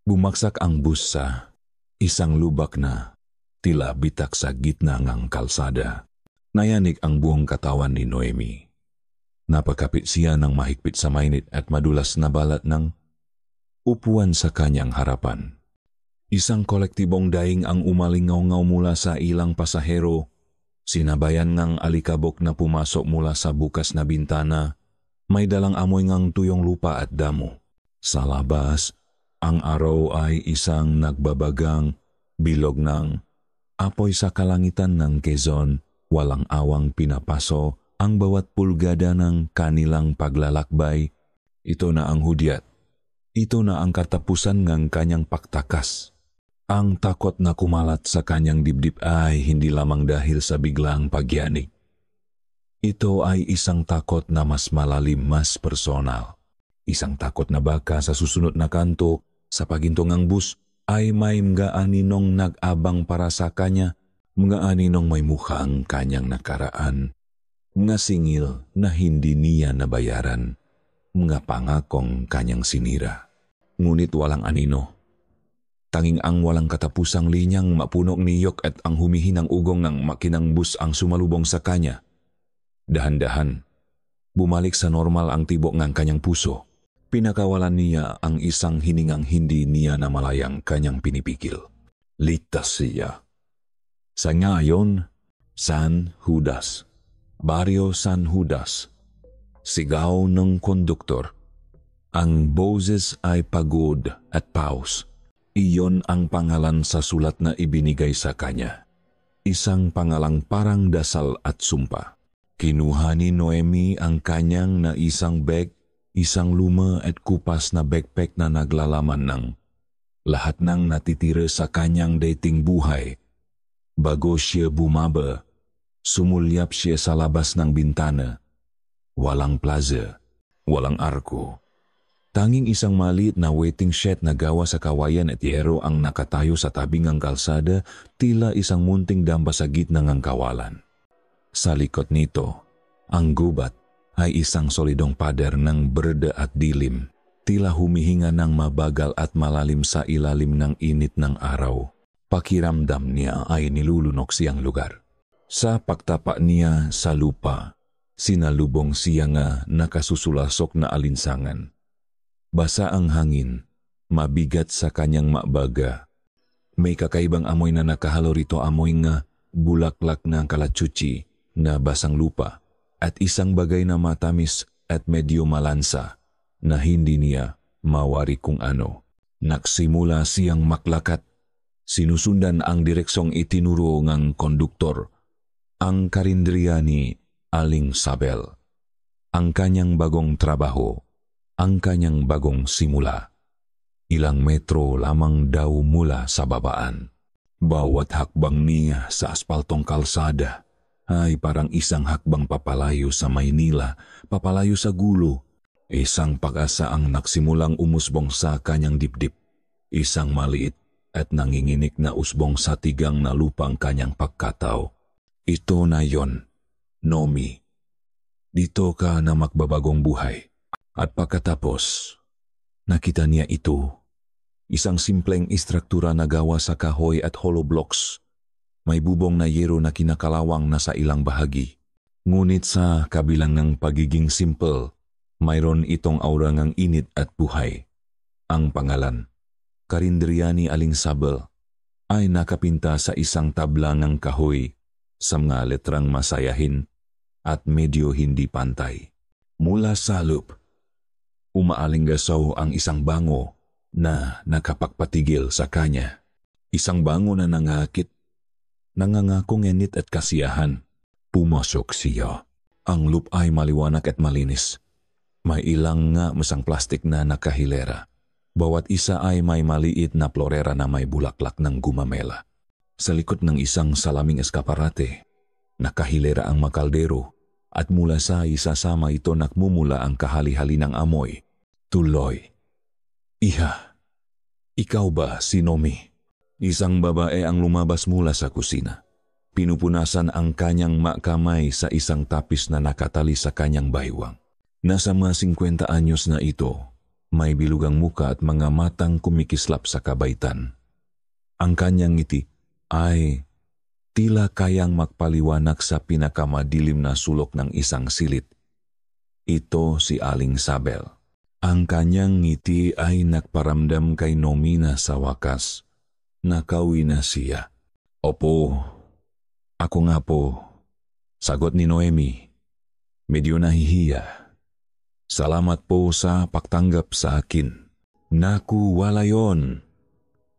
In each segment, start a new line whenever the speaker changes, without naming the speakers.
Bumaksak ang bus sa isang lubak na tila bitak sa gitna ng kalsada. Nayanig ang buong katawan ni Noemi. Napakapit siya ng mahigpit sa mainit at madulas na balat ng upuan sa kanyang harapan. Isang kolektibong daing ang umalingaw-ngaw mula sa ilang pasahero, sinabayan ng alikabok na pumasok mula sa bukas na bintana, may dalang amoy ng tuyong lupa at damo. Sa labas, ang araw ay isang nagbabagang bilog ng apoy sa kalangitan ng Quezon, walang awang pinapaso ang bawat pulgada ng kanilang paglalakbay. Ito na ang hudyat. Ito na ang katapusan ng kanyang pagtakas. Ang takot na kumalat sa kanyang dibdib ay hindi lamang dahil sa biglang pagyanig. Ito ay isang takot na mas malalim, mas personal. Isang takot na baka sa susunod na kanto sa pagintong ng bus ay may mga aninong nag-abang para sa kanya, mga aninong may mukhang kanyang nakaraan, mga singil na hindi niya nabayaran, mga pangakong kanyang sinira. Ngunit walang anino. Tanging ang walang katapusang linyang mapunok niyok at ang humihinang ugong ng makinang bus ang sumalubong sa kanya. Dahan-dahan, bumalik sa normal ang tibok ng kanyang puso. Pinakawalan niya ang isang hiningang hindi niya namalayang kanyang pinipigil. Ligtas siya. Sa ngayon, San Judas. Barrio San Judas. Sigaw ng konduktor. Ang boses ay pagod at paus. Iyon ang pangalan sa sulat na ibinigay sa kanya. Isang pangalang parang dasal at sumpa. Kinuha ni Noemi ang kanyang na isang bag, isang luma at kupas na backpack na naglalaman ng lahat ng natitira sa kanyang dating buhay. Bago siya bumaba, sumulyap siya sa labas ng bintana. Walang plaza, walang arko. Tanging isang maliit na waiting shed na gawa sa kawayan at yero ang nakatayo sa tabing ng kalsada, tila isang munting damba sa gitna ng kawalan. Sa likod nito, ang gubat ay isang solidong pader ng berde at dilim, tila humihinga ng mabagal at malalim sa ilalim ng init ng araw. Pakiramdam niya ay nilulunok siyang lugar. Sa pagtapa niya sa lupa, sinalubong siya nga nakasusulasok na alinsangan. Basa ang hangin, mabigat sa kanyang mabaga. May kakaibang amoy na nakahalo rito, amoy nga bulaklak ng kalatsuchi na basang lupa at isang bagay na matamis at medyo malansa na hindi niya mawari kung ano. Nagsimula siyang maklakat. Sinusundan ang direksyong itinuro ng konduktor, ang karinderiya ni Aling Sabel. Ang kanyang bagong trabaho, ang kanyang bagong simula. Ilang metro lamang daw mula sa babaan. Bawat hakbang niya sa aspaltong kalsada ay parang isang hakbang papalayo sa Maynila, papalayo sa gulo. Isang pag-asa ang nagsimulang umusbong sa kanyang dibdib. Isang maliit at nanginginig na usbong sa tigang na lupang kanyang pagkatao. Ito na yon, Nomi. Dito ka na magbabagong buhay. At pagkatapos, nakita niya ito. Isang simpleng istruktura na gawa sa kahoy at hollow blocks. May bubong na yero na kinakalawang na sa ilang bahagi. Ngunit sa kabilang ng pagiging simple, mayroon itong aura ng init at buhay. Ang pangalan, Karinderiya ni Aling Sabel, ay nakapinta sa isang tabla ng kahoy sa mga letrang masayahin at medyo hindi pantay. Mula sa loop, umaalinggasaw ang isang bango na nakapagpatigil sa kanya. Isang bango na nangangakong init at kasiyahan. Pumasok siya. Ang loop ay maliwanag at malinis. May ilang nga masang plastik na nakahilera. Bawat isa ay may maliit na florera na may bulaklak ng gumamela. Sa likod ng isang salaming eskaparate, nakahilera ang makaldero at mula sa isasama ito nakmumula ang kahali-hali ng amoy. Tuloy. Iha, ikaw ba si Nomi? Isang babae ang lumabas mula sa kusina. Pinupunasan ang kanyang kamay sa isang tapis na nakatali sa kanyang baywang. Nasa mga 50 anyos na ito, May bilugang muka at mga matang kumikislap sa kabaitan. Ang kanyang ngiti ay tila kayang magpaliwanag sa pinakamadilim na sulok ng isang silid. Ito si Aling Sabel. Ang kanyang ngiti ay nagparamdam kay Noemi na sa wakas nakauwi na siya. Opo, ako nga po. Sagot ni Noemi. Medyo nahihiya. Salamat po sa pagtanggap sa akin. Naku, wala yon.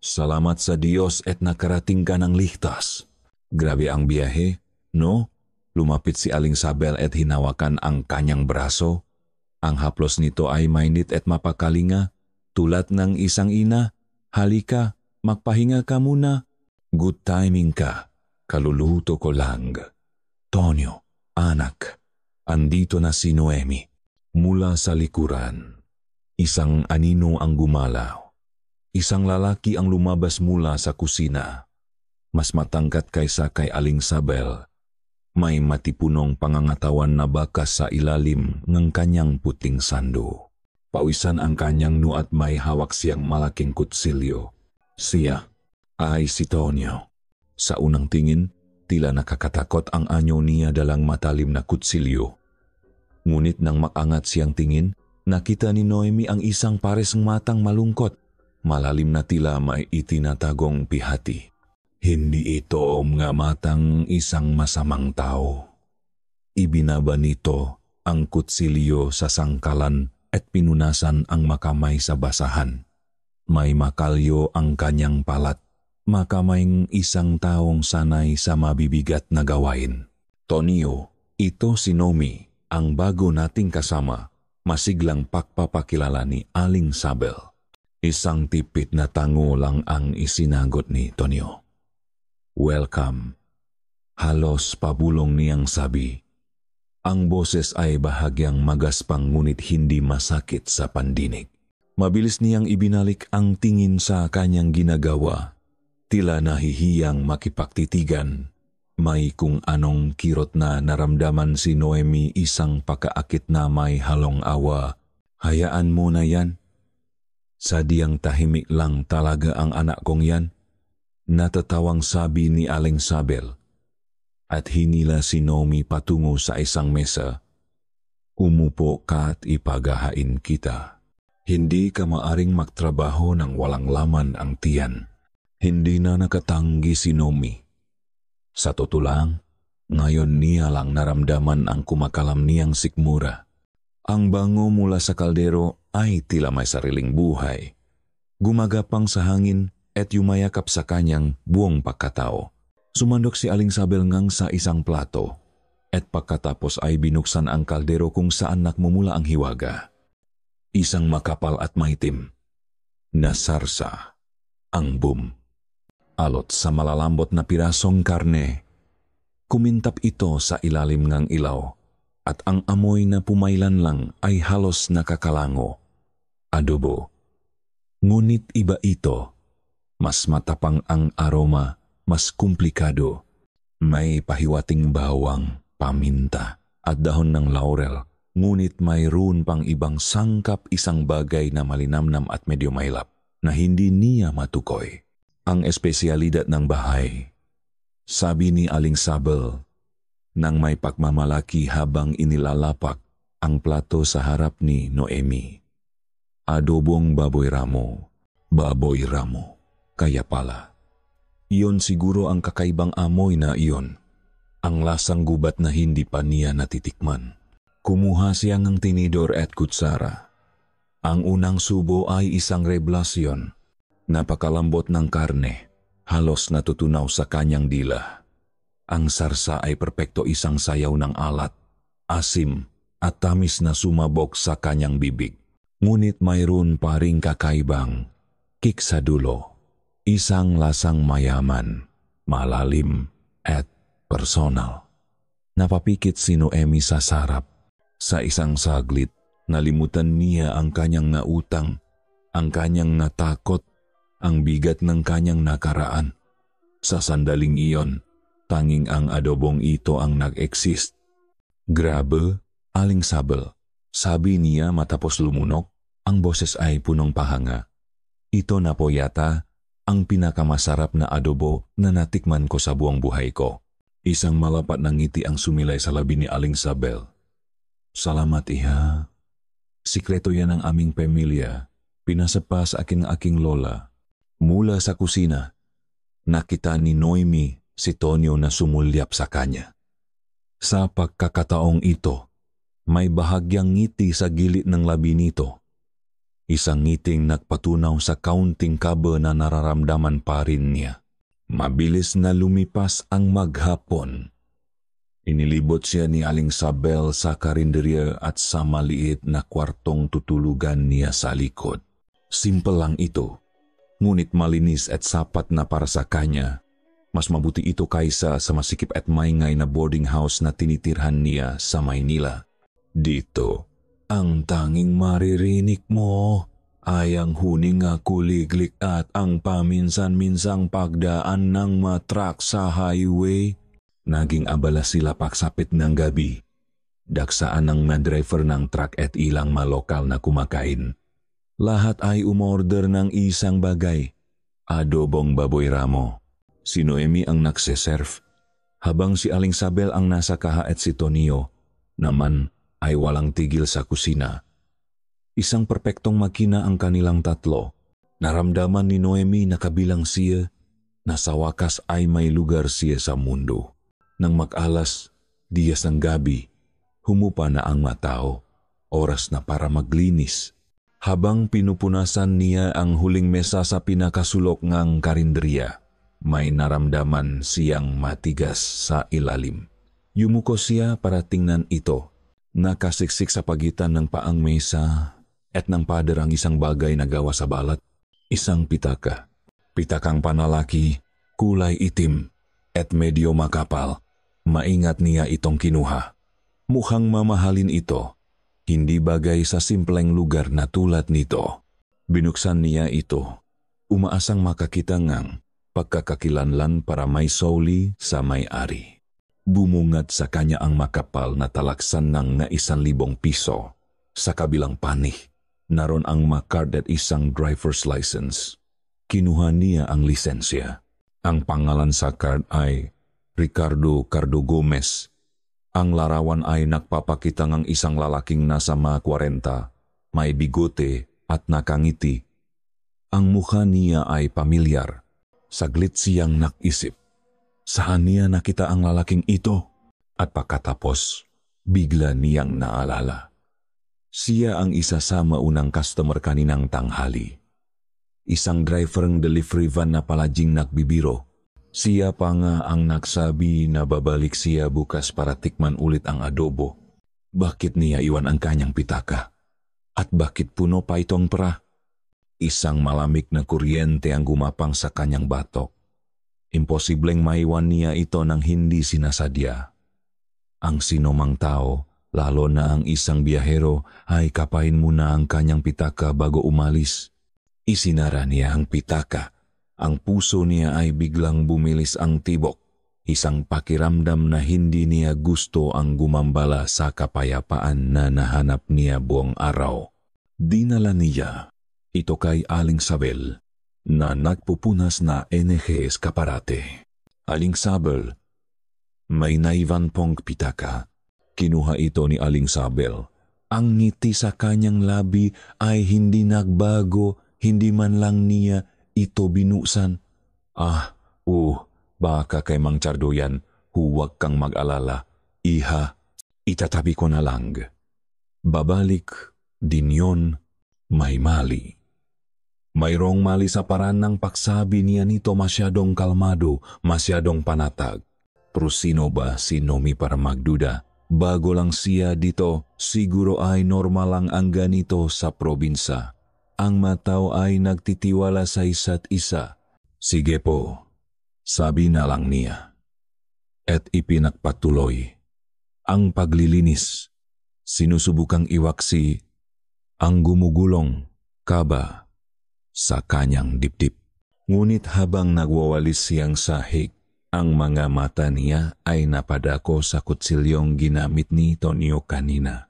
Salamat sa Diyos at nakarating ka ng ligtas. Grabe ang biyahe, no? Lumapit si Aling Sabel at hinawakan ang kanyang braso. Ang haplos nito ay mainit at mapakalinga. Tulad ng isang ina, halika, magpahinga ka muna. Good timing ka, kaluluto ko lang. Tonyo, anak, andito na si Noemi. Mula sa likuran, isang anino ang gumalaw. Isang lalaki ang lumabas mula sa kusina. Mas matangkat kaysa kay Aling Sabel. May matipunong pangangatawan na bakas sa ilalim ng kanyang puting sando. Pawisan ang kanyang noo at may hawak siyang malaking kutsilyo. Siya ay si Tonyo. Sa unang tingin, tila nakakatakot ang anyo niya dalang matalim na kutsilyo. Ngunit nang makangat siyang tingin, nakita ni Noemi ang isang pares ng matang malungkot, malalim na tila may itinatagong pihati. Hindi ito mga matang isang masamang tao. Ibinaba nito ang kutsilyo sa sangkalan at pinunasan ang makamay sa basahan. May makalyo ang kanyang palat, makamayng isang taong sanay sa mabibigat na gawain. Tonyo, ito si Noemi. Ang bago nating kasama, masiglang pagpapakilala ni Aling Sabel. Isang tipit na tango lang ang isinagot ni Tonyo. Welcome. Halos pabulong niyang sabi. Ang boses ay bahagyang magaspang ngunit hindi masakit sa pandinig. Mabilis niyang ibinalik ang tingin sa kanyang ginagawa. Tila nahihiyang makipagtitigan. May kung anong kirot na naramdaman si Noemi, isang pakaakit na may halong awa. Hayaan mo na yan. Sadyang tahimik lang talaga ang anak kong yan. Natatawang sabi ni Aling Sabel. At hinila si Noemi patungo sa isang mesa. Umupo ka at ipagahain kita. Hindi ka maaring magtrabaho nang walang laman ang tiyan. Hindi na nakatanggi si Noemi. Sa totoo lang, ngayon niya lang naramdaman ang kumakalam niyang sikmura. Ang bango mula sa kaldero ay tila may sariling buhay. Gumagapang sa hangin at yumayakap sa kanyang buong pagkatao. Sumandok si Aling Sabel ngang sa isang plato at pagkatapos ay binuksan ang kaldero kung saan nakmumula ang hiwaga. Isang makapal at maitim na sarsa ang boom. Alot sa malalambot na pirasong karne. Kumintap ito sa ilalim ng ilaw at ang amoy na pumailan lang ay halos nakakalango. Adobo. Ngunit iba ito. Mas matapang ang aroma, mas komplikado. May pahiwating bawang, paminta at dahon ng laurel. Ngunit mayroon pang ibang sangkap, isang bagay na malinamnam at medyo mailap na hindi niya matukoy. Ang espesyalidad ng bahay, sabi ni Aling Sabel, nang may pagmamalaki habang inilalapak ang plato sa harap ni Noemi. Adobong baboy ramo. Baboy ramo. Kaya pala. Iyon siguro ang kakaibang amoy na iyon. Ang lasang gubat na hindi pa niya natitikman. Kumuha siya ng tinidor at kutsara. Ang unang subo ay isang reblasyon. Napakalambot ng karne, halos natutunaw sa kanyang dila. Ang sarsa ay perpekto, isang sayaw ng alat, asim at tamis na sumabog sa kanyang bibig. Ngunit mayroon pa ring kakaibang kick sa dulo. Isang lasang mayaman, malalim at personal. Napapikit si Noemi sa sarap. Sa isang saglit, nalimutan niya ang kanyang nautang, ang kanyang natakot, ang bigat ng kanyang nakaraan. Sa sandaling iyon, tanging ang adobong ito ang nag-exist. Grabe, Aling Sabel, sabi niya matapos lumunok. Ang boses ay punong pahanga. Ito na po yata ang pinakamasarap na adobo na natikman ko sa buong buhay ko. Isang malapat na ngiti ang sumilay sa labi ni Aling Sabel. Salamat, iha. Sikreto yan ng aming pamilya. Pinasa pa sa aking lola. Mula sa kusina, nakita ni Noemi si Tonyo na sumulyap sa kanya. Sa pagkakataong ito, may bahagyang ngiti sa gilid ng labi nito. Isang ngiting nagpatunaw sa kaunting kaba na nararamdaman pa rin niya. Mabilis na lumipas ang maghapon. Inilibot siya ni Aling Sabel sa karinderya at sa maliit na kwartong tutulugan niya sa likod. Simple lang ito, ngunit malinis at sapat na para sa kanya. Mas mabuti ito kaysa sa masikip at maingay na boarding house na tinitirhan niya sa Maynila. Dito, ang tanging maririnig mo ay ang huning kuliglik at ang paminsan-minsang pagdaan ng matrak sa highway. Naging abala sila pagsapit ng gabi. Daksaan ng driver ng truck at ilang malokal na kumakain. Lahat ay umorder ng isang bagay, adobong baboy ramo. Si Noemi ang nagseserve, habang si Aling Sabel ang nasa kaha at si Tonyo naman ay walang tigil sa kusina. Isang perpektong makina ang kanilang tatlo. Naramdaman ni Noemi na kabilang siya na sa wakas ay may lugar siya sa mundo. Nang mag-alas, diyas ng gabi, humupa na ang matao, oras na para maglinis. Habang pinupunasan niya ang huling mesa sa pinakasulok ng karinderya, may naramdaman siyang matigas sa ilalim. Yumuko siya para tingnan ito. Nakasiksik sa pagitan ng paang mesa at ng pader ang isang bagay na gawa sa balat. Isang pitaka. Pitakang panalaki, kulay itim at medyo makapal. Maingat niya itong kinuha. Mukhang mamahalin ito. Hindi bagay sa simpleng lugar na tulad nito. Binuksan niya ito. Umaasang makakita ngang pagkakakilanlan para may soli sa may-ari. Bumungat sa kanya ang makapal na talaksan ng na 1,000 piso. Sa kabilang panig, naroon ang makard at isang driver's license. Kinuha niya ang lisensya. Ang pangalan sa card ay Ricardo Cardo Gomez. Ang larawan ay nagpapakita ng isang lalaking nasa mga 40, may bigote at nakangiti. Ang mukha niya ay pamilyar. Saglit siyang nakisip. Saan niya nakita ang lalaking ito? At pagkatapos, bigla niyang naalala. Siya ang isa sa maunang customer kaninang tanghali. Isang driver ng delivery van na palaging nagbibiro. Siya pa nga ang nagsabi na babalik siya bukas para tikman ulit ang adobo. Bakit niya iwan ang kanyang pitaka? At bakit puno pa itong pra? Isang malamig na kuryente ang gumapang sa kanyang batok. Imposibleng maiwan niya ito nang hindi sinasadya. Ang sinumang tao, lalo na ang isang biyahero, ay kapain muna ang kanyang pitaka bago umalis. Isinara niya ang pitaka. Ang puso niya ay biglang bumilis ang tibok. Isang pakiramdam na hindi niya gusto ang gumambala sa kapayapaan na nahanap niya buong araw. Dinala niya ito kay Aling Sabel na nagpupunas na NG Escaparate. Aling Sabel, may naiwan pong pitaka. Kinuha ito ni Aling Sabel. Ang ngiti sa kanyang labi ay hindi nagbago, hindi man lang niya ito binusan. Baka kay Mang Chardo yan, huwag kang mag-alala. Iha, itatabi ko na lang. Babalik din yon, may mali. Mayroong mali sa paraan ng pagsabi niya nito, masyadong kalmado, masyadong panatag. Pero sino ba si Noemi para magduda? Bago lang siya dito, siguro ay normal lang ang ganito sa probinsya. Ang matao ay nagtitiwala sa isa't isa. Sige po, sabi na lang niya. At ipinagpatuloy ang paglilinis. Sinusubukang iwaksi ang gumugulong kaba sa kanyang dibdib. Ngunit habang nagwawalis siyang sahig, ang mga mata niya ay napadako sa kutsilyong ginamit ni Tonyo kanina.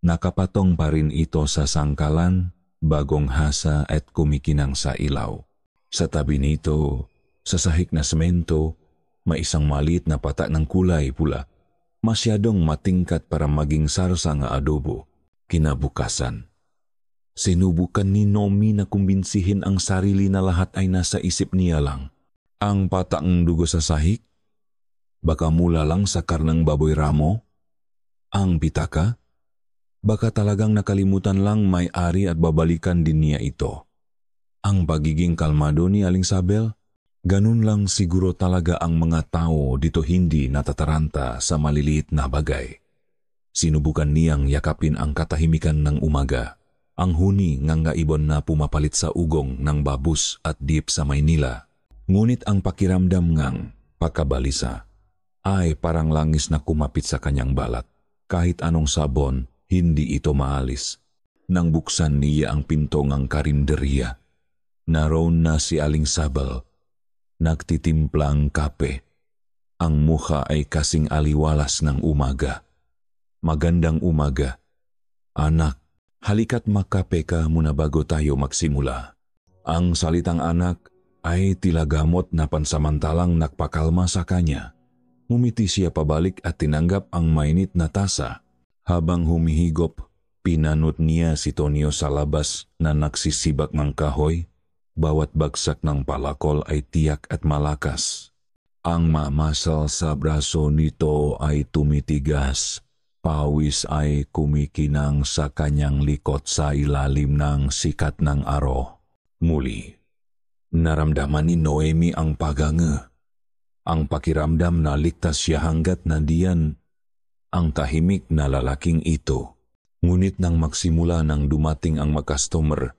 Nakapatong pa rin ito sa sangkalan, bagong hasa at kumikinang sa ilaw. Sa tabi nito, sa sahig na semento, may isang maliit na patak ng kulay pula. Masyadong matingkat para maging sarsa nga adobo. Kinabukasan, sinubukan ni Noemi na kumbinsihin ang sarili na lahat ay nasa isip niya lang. Ang pataang dugo sa sahig? Baka mula lang sa karnang baboy ramo? Ang pitaka? Baka talagang nakalimutan lang may-ari at babalikan din niya ito. Ang pagiging kalmado ni Aling Sabel? Ganun lang siguro talaga ang mga tao dito, hindi natataranta sa maliliit na bagay. Sinubukan niyang yakapin ang katahimikan ng umaga, ang huni nga ibon na pumapalit sa ugong ng babus at dip sa Maynila. Ngunit ang pakiramdam ngang pagkabalisa ay parang langis na kumapit sa kanyang balat. Kahit anong sabon, hindi ito maalis. Nang buksan niya ang pinto ng karinderya, naroon na si Aling Sabel, nagtitimplang kape. Ang mukha ay kasing aliwalas ng umaga. Magandang umaga. Anak, halika't makape ka muna bago tayo magsimula. Ang salitang anak ay tila gamot na pansamantalang nagpakalma sa kanya. Ngumiti siya pabalik at tinanggap ang mainit na tasa. Habang humihigop, pinanot niya si Tonio sa labas na nagsisibak ng kahoy. Bawat bagsak ng palakol ay tiyak at malakas. Ang mamasal sa braso nito ay tumitigas. Pawis ay kumikinang sa kanyang likod sa ilalim ng sikat ng araw. Muli, naramdaman ni Noemi ang paganga. Ang pakiramdam na ligtas siya hanggat nandiyan ang tahimik na lalaking ito. Ngunit nang magsimula nang dumating ang mga-customer,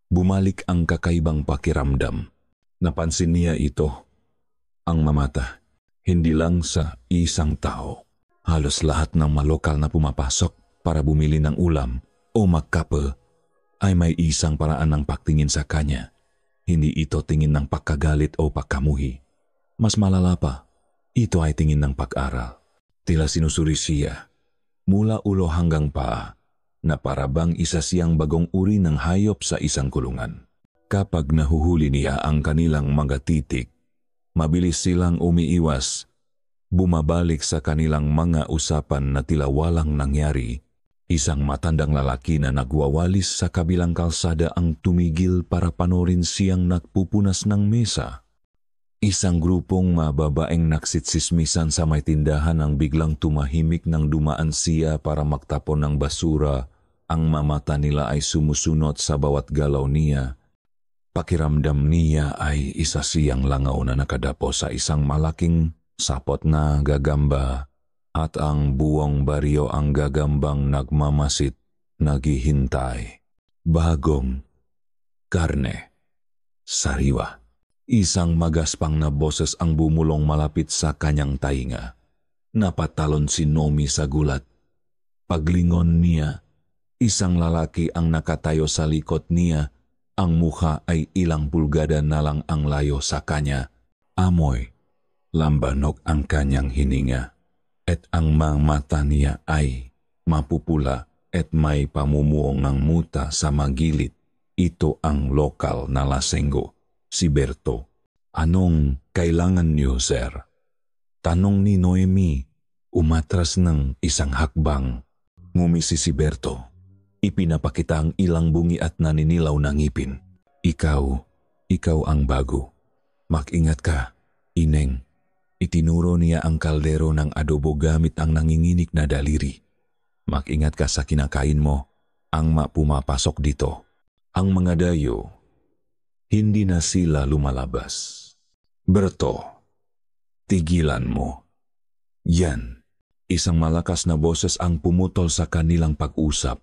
bumalik ang kakaibang pakiramdam. Napansin niya ito, ang mamata, hindi lang sa isang tao. Halos lahat ng malokal na pumapasok para bumili ng ulam o magkape ay may isang paraan ng pagtingin sa kanya. Hindi ito tingin ng pagkagalit o pagkamuhi. Mas malala pa, ito ay tingin ng pag-aral. Tila sinusuri siya, mula ulo hanggang paa, na parabang isa siyang bagong uri ng hayop sa isang kulungan. Kapag nahuhuli niya ang kanilang mga titik, mabilis silang umiiwas, bumabalik sa kanilang mga usapan na tila walang nangyari. Isang matandang lalaki na nagwawalis sa kabilang kalsada ang tumigil para panorin siyang nagpupunas ng mesa. Isang grupong mababaeng naksitsismisan sa may tindahan ang biglang tumahimik nang dumaan siya para magtapon ng basura. Ang mamata nila ay sumusunod sa bawat galaw niya. Pakiramdam niya ay isa siyang langaw na nakadapo sa isang malaking sapot na gagamba at ang buong baryo ang gagambang nagmamasit, naghihintay. Bagong karne, sariwa. Isang magaspang na boses ang bumulong malapit sa kanyang tainga. Napatalon si Noemi sa gulat. Paglingon niya, isang lalaki ang nakatayo sa likod niya. Ang mukha ay ilang pulgada na lang ang layo sa kanya. Amoy lambanok ang kanyang hininga. At ang mga mata niya ay mapupula at may pamumuong ng muta sa magilid. Ito ang lokal na lasenggo, si Berto. Anong kailangan niyo, sir? Tanong ni Noemi, umatras ng isang hakbang. Ngumisi si Berto. Ipinapakita ang ilang bungi at naninilaw na ngipin. Ikaw ang bago. Mag-ingat ka, Ineng. Itinuro niya ang kaldero ng adobo gamit ang nanginginig na daliri. Mag-ingat ka sa kinakain mo, ang pumapasok dito. Ang mga dayo, hindi na sila lumalabas. Berto, tigilan mo. Yan, isang malakas na boses ang pumutol sa kanilang pag-usap.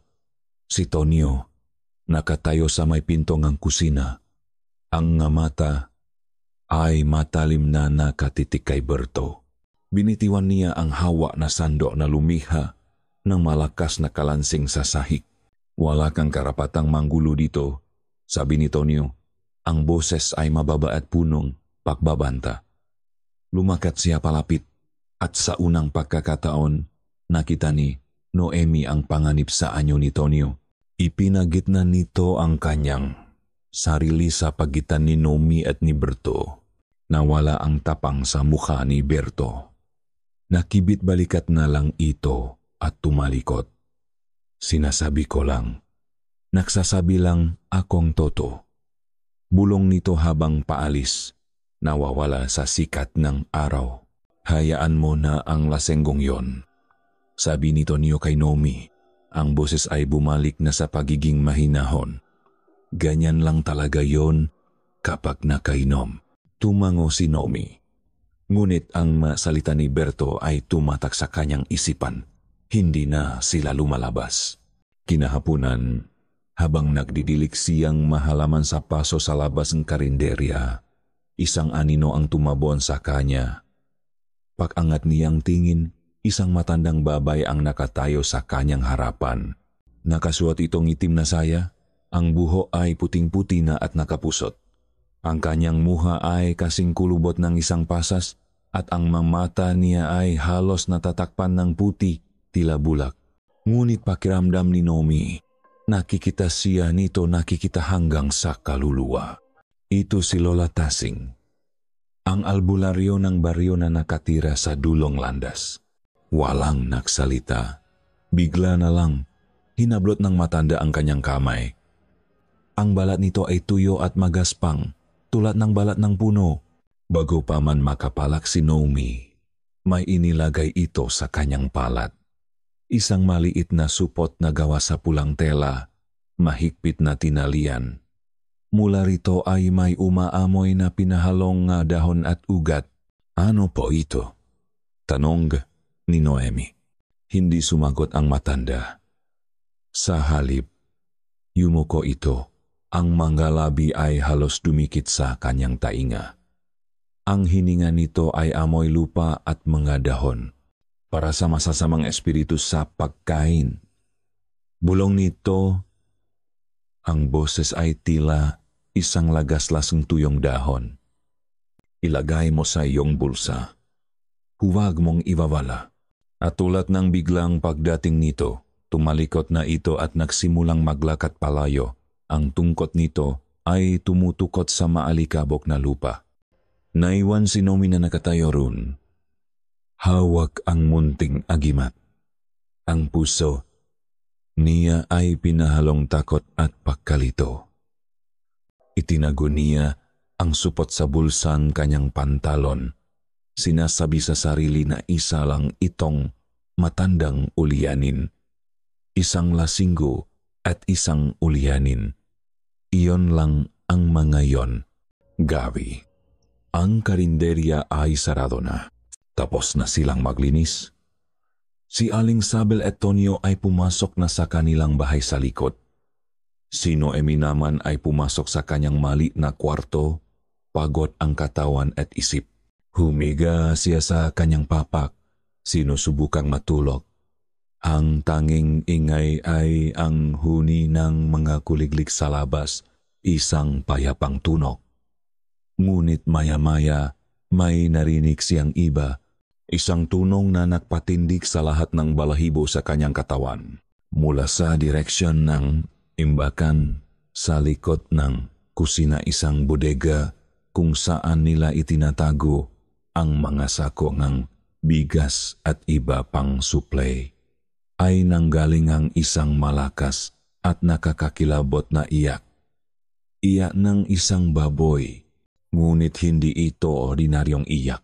Si Tonio, nakatayo sa may pinto ng kusina. Ang nga mata ay matalim na nakatitik kay Berto. Binitiwan niya ang hawa na sando na lumiha ng malakas na kalansing sa sahig. Wala kang karapatang manggulo dito, sabi ni Tonio. Ang boses ay mababa at punong pagbabanta. Lumakat siya palapit at sa unang pagkakataon nakita ni Noemi ang panganib sa anyo ni Tonio. Ipinagitna nito ang kanyang sarili sa pagitan ni Noemi at ni Berto. Nawala ang tapang sa mukha ni Berto. Nakibit balikat na lang ito at tumalikot. Sinasabi ko lang, nagsasabi lang akong toto. Bulong nito habang paalis, nawawala sa sikat ng araw. Hayaan mo na ang lasenggong yon. Sabi ni Tonio kay Noemi, ang boses ay bumalik na sa pagiging mahinahon. Ganyan lang talaga yon kapag nakainom. Tumango si Noemi. Ngunit ang salita ni Berto ay tumatak sa kanyang isipan. Hindi na sila lumalabas. Kinahapunan, habang nagdidilik siyang mahalaman sa paso sa labas ng karinderya, isang anino ang tumabon sa kanya. Pag-angat niyang tingin, isang matandang babay ang nakatayo sa kanyang harapan. Nakasuot itong itim na saya, ang buho ay puting-puti na at nakapusot. Ang kanyang muha ay kasing kulubot ng isang pasas at ang mamata niya ay halos natatakpan ng puti, tila bulak. Ngunit pakiramdam ni Noemi, nakikita siya nito nakikita hanggang sa kaluluwa. Ito si Lola Tasing, ang albularyo ng baryo na nakatira sa dulong landas. Walang nagsalita. Bigla na lang, hinablot ng matanda ang kanyang kamay. Ang balat nito ay tuyo at magaspang, tulad ng balat ng puno. Bago pa man makapalak si Noemi, may inilagay ito sa kanyang palat. Isang maliit na supot na gawa sa pulang tela, mahigpit na tinalian. Mula rito ay may umaamoy na pinahalong dahon at ugat. Ano po ito? Tanong ni Noemi. Hindi sumagot ang matanda. Sa halip, yumuko ito. Ang mga labi ay halos dumikit sa kanyang tainga. Ang hininga nito ay amoy lupa at mga dahon para sa masasamang espiritu sa pagkain. Bulong nito, ang boses ay tila isang lagas-lasang tuyong dahon. Ilagay mo sa iyong bulsa. Huwag mong ibabala. At tulad ng biglang pagdating nito, tumalikot na ito at nagsimulang maglakad palayo. Ang tungkot nito ay tumutukot sa maalikabok na lupa. Naiwan si Noemi na nakatayo roon. Hawak ang munting agimat. Ang puso niya ay pinahalong takot at pagkalito. Itinago niya ang supot sa bulsan kanyang pantalon. Sinasabi sa sarili na isa lang itong matandang ulyanin. Isang lasinggo at isang ulyanin. Iyon lang ang mga yon. Gabi. Ang karinderya ay sarado na. Tapos na silang maglinis. Si Aling Sabel at Tonio ay pumasok na sa kanilang bahay sa likod. Si Noemi naman ay pumasok sa kanyang maliit na kwarto, pagod ang katawan at isip. Humiga siya sa kanyang papak, sinusubukang matulog. Ang tanging ingay ay ang huni ng mga kuliglig sa labas, isang payapang tunog. Ngunit maya-maya may narinig siyang iba, isang tunog na nagpatindig sa lahat ng balahibo sa kanyang katawan. Mula sa direksyon ng imbakan sa likod ng kusina, isang bodega kung saan nila itinatago ang mga sako ng bigas at iba pang suplay. Ay nanggaling ang isang malakas at nakakakilabot na iyak. Iyak ng isang baboy, ngunit hindi ito ordinaryong iyak.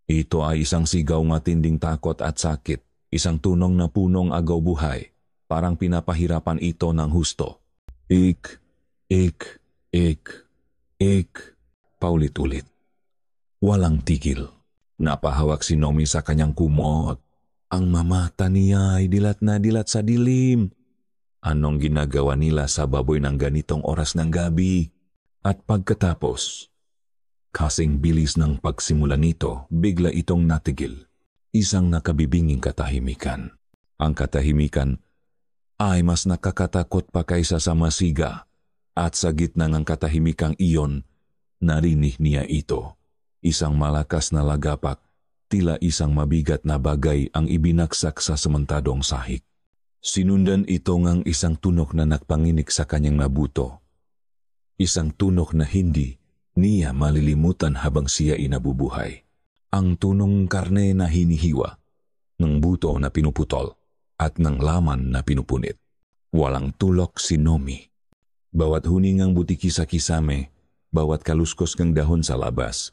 Ito ay isang sigaw ng tinding takot at sakit, isang tunog na punong agaw buhay, parang pinapahirapan ito ng husto. Ik, ik, ik, ik, paulit-ulit. Walang tigil. Napahawak si Noemi sa kanyang kumot. Ang mamata niya ay dilat na dilat sa dilim. Anong ginagawa nila sa baboy ng ganitong oras ng gabi? At pagkatapos, kasing bilis ng pagsimula nito, bigla itong natigil. Isang nakabibinging katahimikan. Ang katahimikan ay mas nakakatakot pa kaysa sa masiga. At sa gitna ng katahimikang iyon, narinig niya ito. Isang malakas na lagapak, tila isang mabigat na bagay ang ibinagsak sa sementadong sahig. Sinundan ito ngang isang tunok na nagpanginik sa kanyang nabuto. Isang tunok na hindi niya malilimutan habang siya inabubuhay. Ang tunong karne na hinihiwa, ng buto na pinuputol, at ng laman na pinupunit. Walang tulok si Nomi. Bawat huningang butiki sa kisame, bawat kaluskos ng dahon sa labas,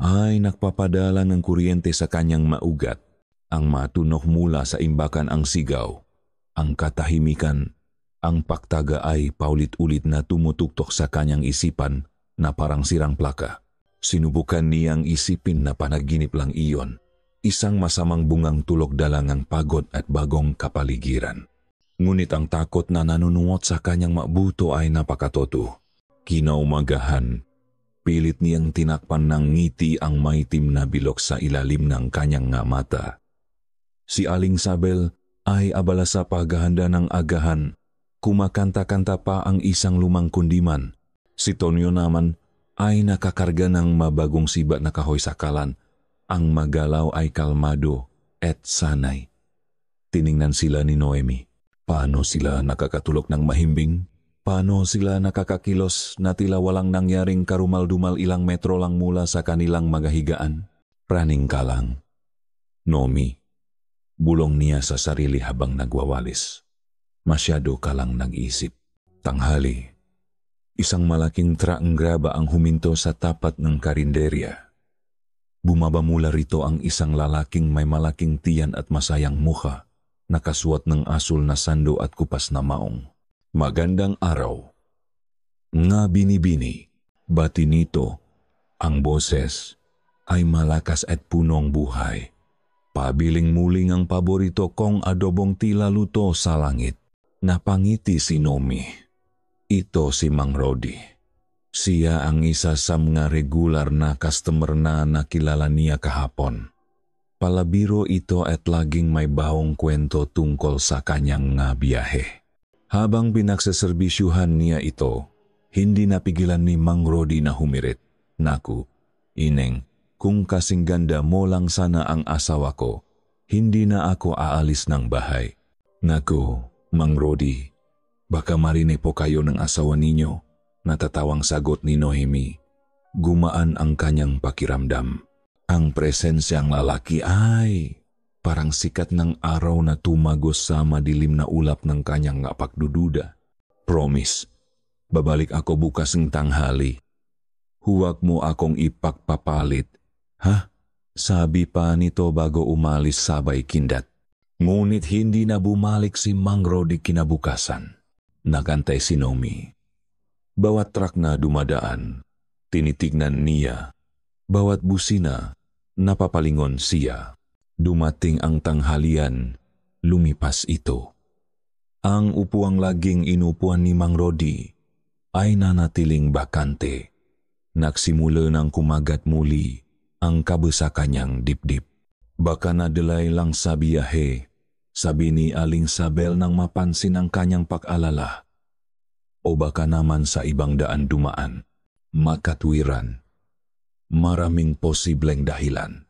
ay nagpapadala ng kuryente sa kanyang maugat. Ang matunok mula sa imbakan ang sigaw, ang katahimikan, ang paktaga ay paulit-ulit na tumutuktok sa kanyang isipan na parang sirang plaka. Sinubukan niyang isipin na panaginip lang iyon, isang masamang bungang tulog dalang ang pagod at bagong kapaligiran. Ngunit ang takot na nanunungot sa kanyang mabuto ay napakatoto. Kinaumagahan, pilit niyang tinakpan ng ngiti ang maitim na bilog sa ilalim ng kanyang nga mata. Si Aling Sabel ay abala sa paghahanda ng agahan. Kumakanta-kanta pa ang isang lumang kundiman. Si Tonyo naman ay nakakarga ng mabagong sibat na kahoy sa kalan. Ang magalaw ay kalmado at sanay. Tiningnan sila ni Noemi. Paano sila nakakatulog ng mahimbing? Paano sila nakakakilos na tila walang nangyaring karumal-dumal ilang metro lang mula sa kanilang magahigaan? Praning ka lang. Nomi, bulong niya sa sarili habang nagwawalis. Masyado ka lang nag-isip. Tanghali, isang malaking traang graba ang huminto sa tapat ng karinderya. Bumaba mula rito ang isang lalaking may malaking tiyan at masayang mukha, nakasuot ng asul na sando at kupas na maong. Magandang araw. Nga binibini, bati nito, ang boses ay malakas at punong buhay. Pabiling muling ang paborito kong adobong tila luto sa langit. Napangiti si Nomi. Ito si Mang Rodi. Siya ang isa sa mga regular na customer na nakilala niya kahapon. Palabiro ito at laging may bahong kwento tungkol sa kanyang nga biyahe. Habang pinagsaserbisyuhan niya ito, hindi napigilan ni Mang Rodi na humirit. Naku, Ineng, kung kasing ganda mo lang sana ang asawa ko, hindi na ako aalis ng bahay. Naku, Mang Rodi, baka marinig po kayo ng asawa ninyo, natatawang sagot ni Noemi. Gumaan ang kanyang pakiramdam. Ang presensyang lalaki ay parang sikat ng araw na tumagos sa madilim na ulap ng kanyang pagdududa. Promise, babalik ako bukas ng tanghali. Huwag mo akong ipagpapalit. Ha? Sabi pa nito bago umalis sabay kindat. Ngunit hindi na bumalik si Mang Rodi kinabukasan. Nagantay si Nomi. Bawat truck na dumadaan, tinitignan niya. Bawat busina, napapalingon siya. Dumating ang tanghalian, lumipas ito. Ang upuang laging inupuan ni Mang Rodi ay nanatiling bakante. Nagsimula ng kumagat muli ang kabusa kanyang dibdib. Baka nadalay lang sa biyahe, sabi ni Aling Sabel nang mapansin ang kanyang pag-alala. O baka naman sa ibang daan dumaan, makatwiran. Maraming posibleng dahilan.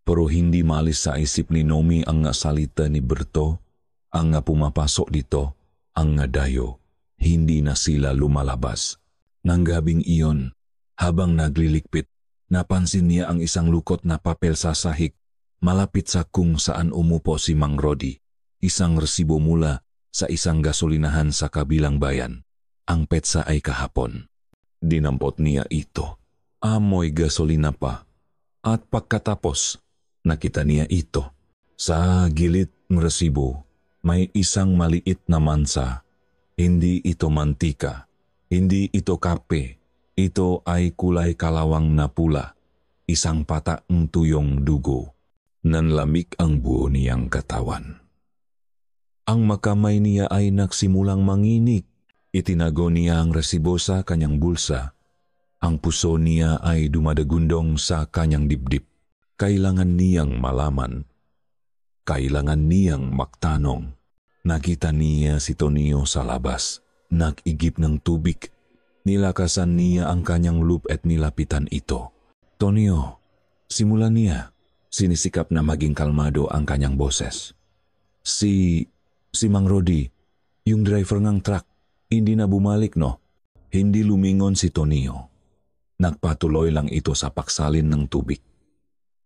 Pero hindi malis sa isip ni Nomi ang salita ni Berto, ang pumapasok dito, ang dayo. Hindi na sila lumalabas. Nang gabing iyon, habang naglilikpit, napansin niya ang isang lukot na papel sa sahig malapit sa kung saan umupo si Mang Rodi. Isang resibo mula sa isang gasolinahan sa kabilang bayan. Ang petsa ay kahapon. Dinampot niya ito. Amoy gasolina pa. At pagkatapos, nakita niya ito. Sa gilid ng resibo, may isang maliit na mansa. Hindi ito mantika. Hindi ito kape. Ito ay kulay kalawang na pula. Isang pataang tuyong dugo. Nanlamig ang buo niyang katawan. Ang makamay niya ay nagsimulang manginig. Itinago niya ang resibo sa kanyang bulsa. Ang puso niya ay dumadagundong sa kanyang dibdib. Kailangan niyang malaman. Kailangan niyang magtanong. Nakita niya si Tonyo sa labas. Nag-igip ng tubig. Nilakasan niya ang kanyang loop at nilapitan ito. Tonyo, simulan niya. Sinisikap na maging kalmado ang kanyang boses. Si Mang Rodi, yung driver ng truck, hindi na bumalik no? Hindi lumingon si Tonio. Nagpatuloy lang ito sa paksalin ng tubig.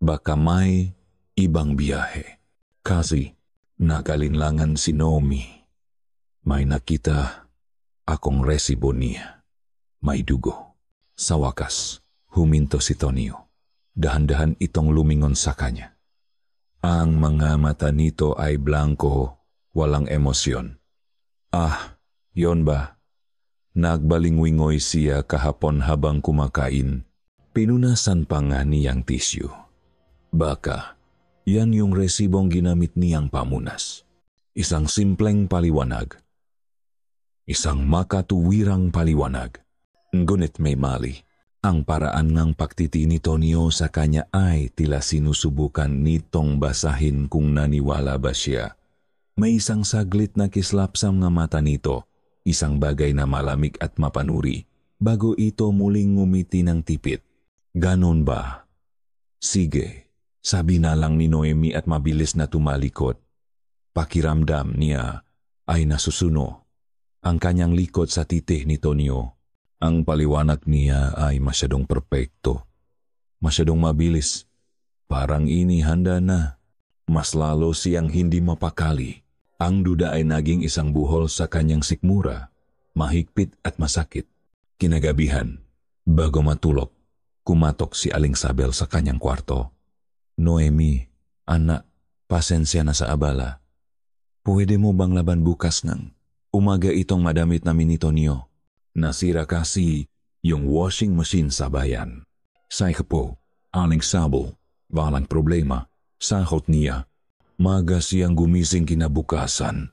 Baka may ibang biyahe. Kasi nagalinlangan si Naomi. May nakita akong resibo niya. May dugo. Sa wakas, huminto si Tonio. Dahan-dahan itong lumingon sa kanya. Ang mga mata nito ay blanco, walang emosyon. Ah, yon ba? Nagbalingwingoy siya kahapon habang kumakain. Pinunasan pa nga niyang tisyu. Baka, yan yung resibong ginamit niyang pamunas. Isang simpleng paliwanag. Isang makatuwirang paliwanag. Ngunit may mali. Ang paraan ng pagtiti ni Tonio sa kanya ay tila sinusubukan nitong basahin kung naniwala ba siya. May isang saglit na kislap sa mga mata nito, isang bagay na malamig at mapanuri, bago ito muling ngumiti ng tipit. Ganon ba? Sige, sabi na lang ni Noemi at mabilis na tumalikod. Pakiramdam niya ay nasusuno ang kanyang likod sa titi ni Tonio. Ang paliwanag niya ay masyadong perpekto, masyadong mabilis. Parang inihanda na. Mas lalo siyang hindi mapakali. Ang duda ay naging isang buhol sa kanyang sikmura, mahigpit at masakit. Kinagabihan, bago matulog, kumatok si Aling Sabel sa kanyang kwarto. Noemi, anak, pasensya na sa abala. Pwede mo bang laban bukas ng umaga itong madamit namin ni Tonio? Nasira kasi yung washing machine sa bayan. Say po, Aling Sabel, walang problema. Sahot niya. Maga siyang gumising kinabukasan.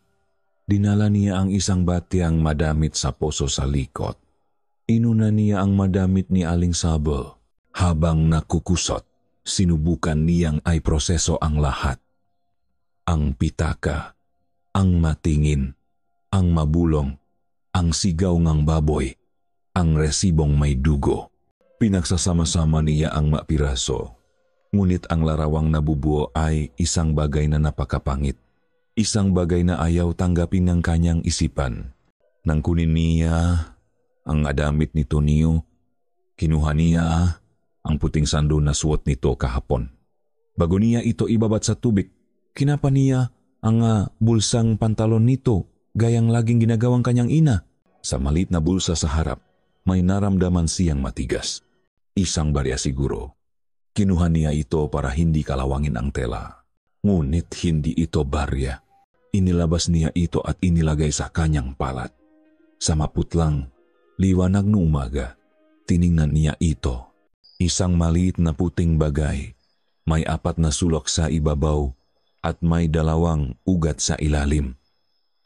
Dinala niya ang isang batyang madamit sa poso sa likod. Inuna niya ang madamit ni Aling Sabel. Habang nakukusot, sinubukan niyang ay proseso ang lahat. Ang pitaka, ang matingin, ang mabulong, ang sigaw ng baboy, ang resibong may dugo. Pinagsasama-sama niya ang mapiraso. Ngunit ang larawang nabubuo ay isang bagay na napakapangit. Isang bagay na ayaw tanggapin ng kanyang isipan. Nang kunin niya ang adamit ni Tonio, kinuha niya ang puting sando na suot nito kahapon. Bago niya ito ibabat sa tubig, kinapa niya ang bulsang pantalon nito, gayang laging ginagawang kanyang ina. Sa malit na bulsa sa harap, may naramdaman siyang matigas. Isang barya siguro. Kinuha niya ito para hindi kalawangin ang tela. Ngunit hindi ito barya. Inilabas niya ito at inilagay sa kanyang palat. Sa maputlang, liwanag ng umaga, tiningnan niya ito. Isang maliit na puting bagay. May 4 na sulok sa ibabaw at may 2 ugat sa ilalim.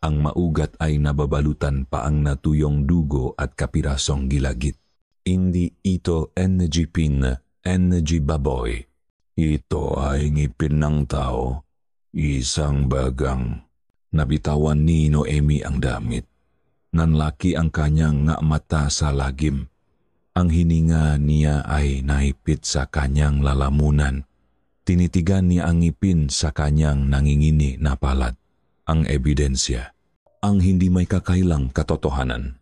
Ang maugat ay nababalutan pa ang natuyong dugo at kapirasong gilagit. Hindi ito energy pin, energy baboy. Ito ay ngipin ng tao, isang bagang. Nabitawan ni Noemi ang damit. Nanlaki ang kanyang nga mata sa lagim. Ang hininga niya ay naipit sa kanyang lalamunan. Tinitigan niya ang ngipin sa kanyang nangingini na palat. Ang ebidensya, ang hindi may kakailang katotohanan.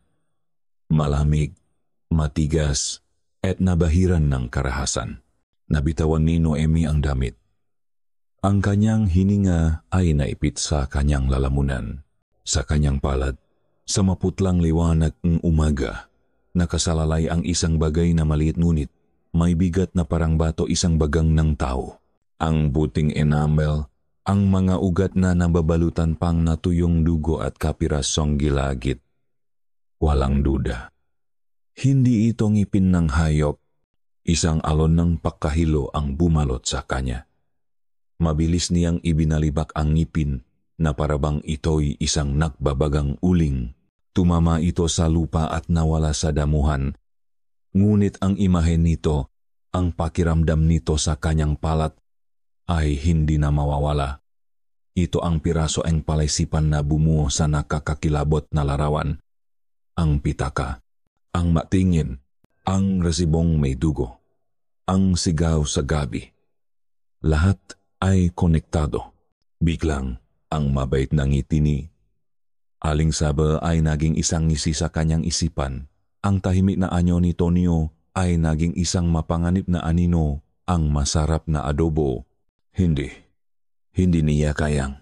Malamig, matigas, at nabahiran ng karahasan. Nabitawan ni Noemi ang damit. Ang kanyang hininga ay naipit sa kanyang lalamunan, sa kanyang palad, sa maputlang liwanag ng umaga. Nakasalalay ang isang bagay na maliit ngunit may bigat na parang bato, isang bagang ng tao. Ang buting enamel, ang mga ugat na nababalutan pang natuyong dugo at kapirasong gilagit. Walang duda. Hindi ito ngipin ng hayop. Isang alon ng pakahilo ang bumalot sa kanya. Mabilis niyang ibinalibak ang ngipin na parabang ito'y isang nakbabagang uling. Tumama ito sa lupa at nawala sa damuhan. Ngunit ang imahen nito, ang pakiramdam nito sa kanyang palat, ay hindi na mawawala. Ito ang piraso ang palaisipan na bumuo sa nakakakilabot na larawan. Ang pitaka, ang matingin, ang resibong may dugo, ang sigaw sa gabi. Lahat ay konektado. Biglang, ang mabait na ngiti ni Aling Saba ay naging isang ngisi sa kanyang isipan. Ang tahimik na anyo ni Tonyo ay naging isang mapanganib na anino, ang masarap na adobo. Hindi niya kayang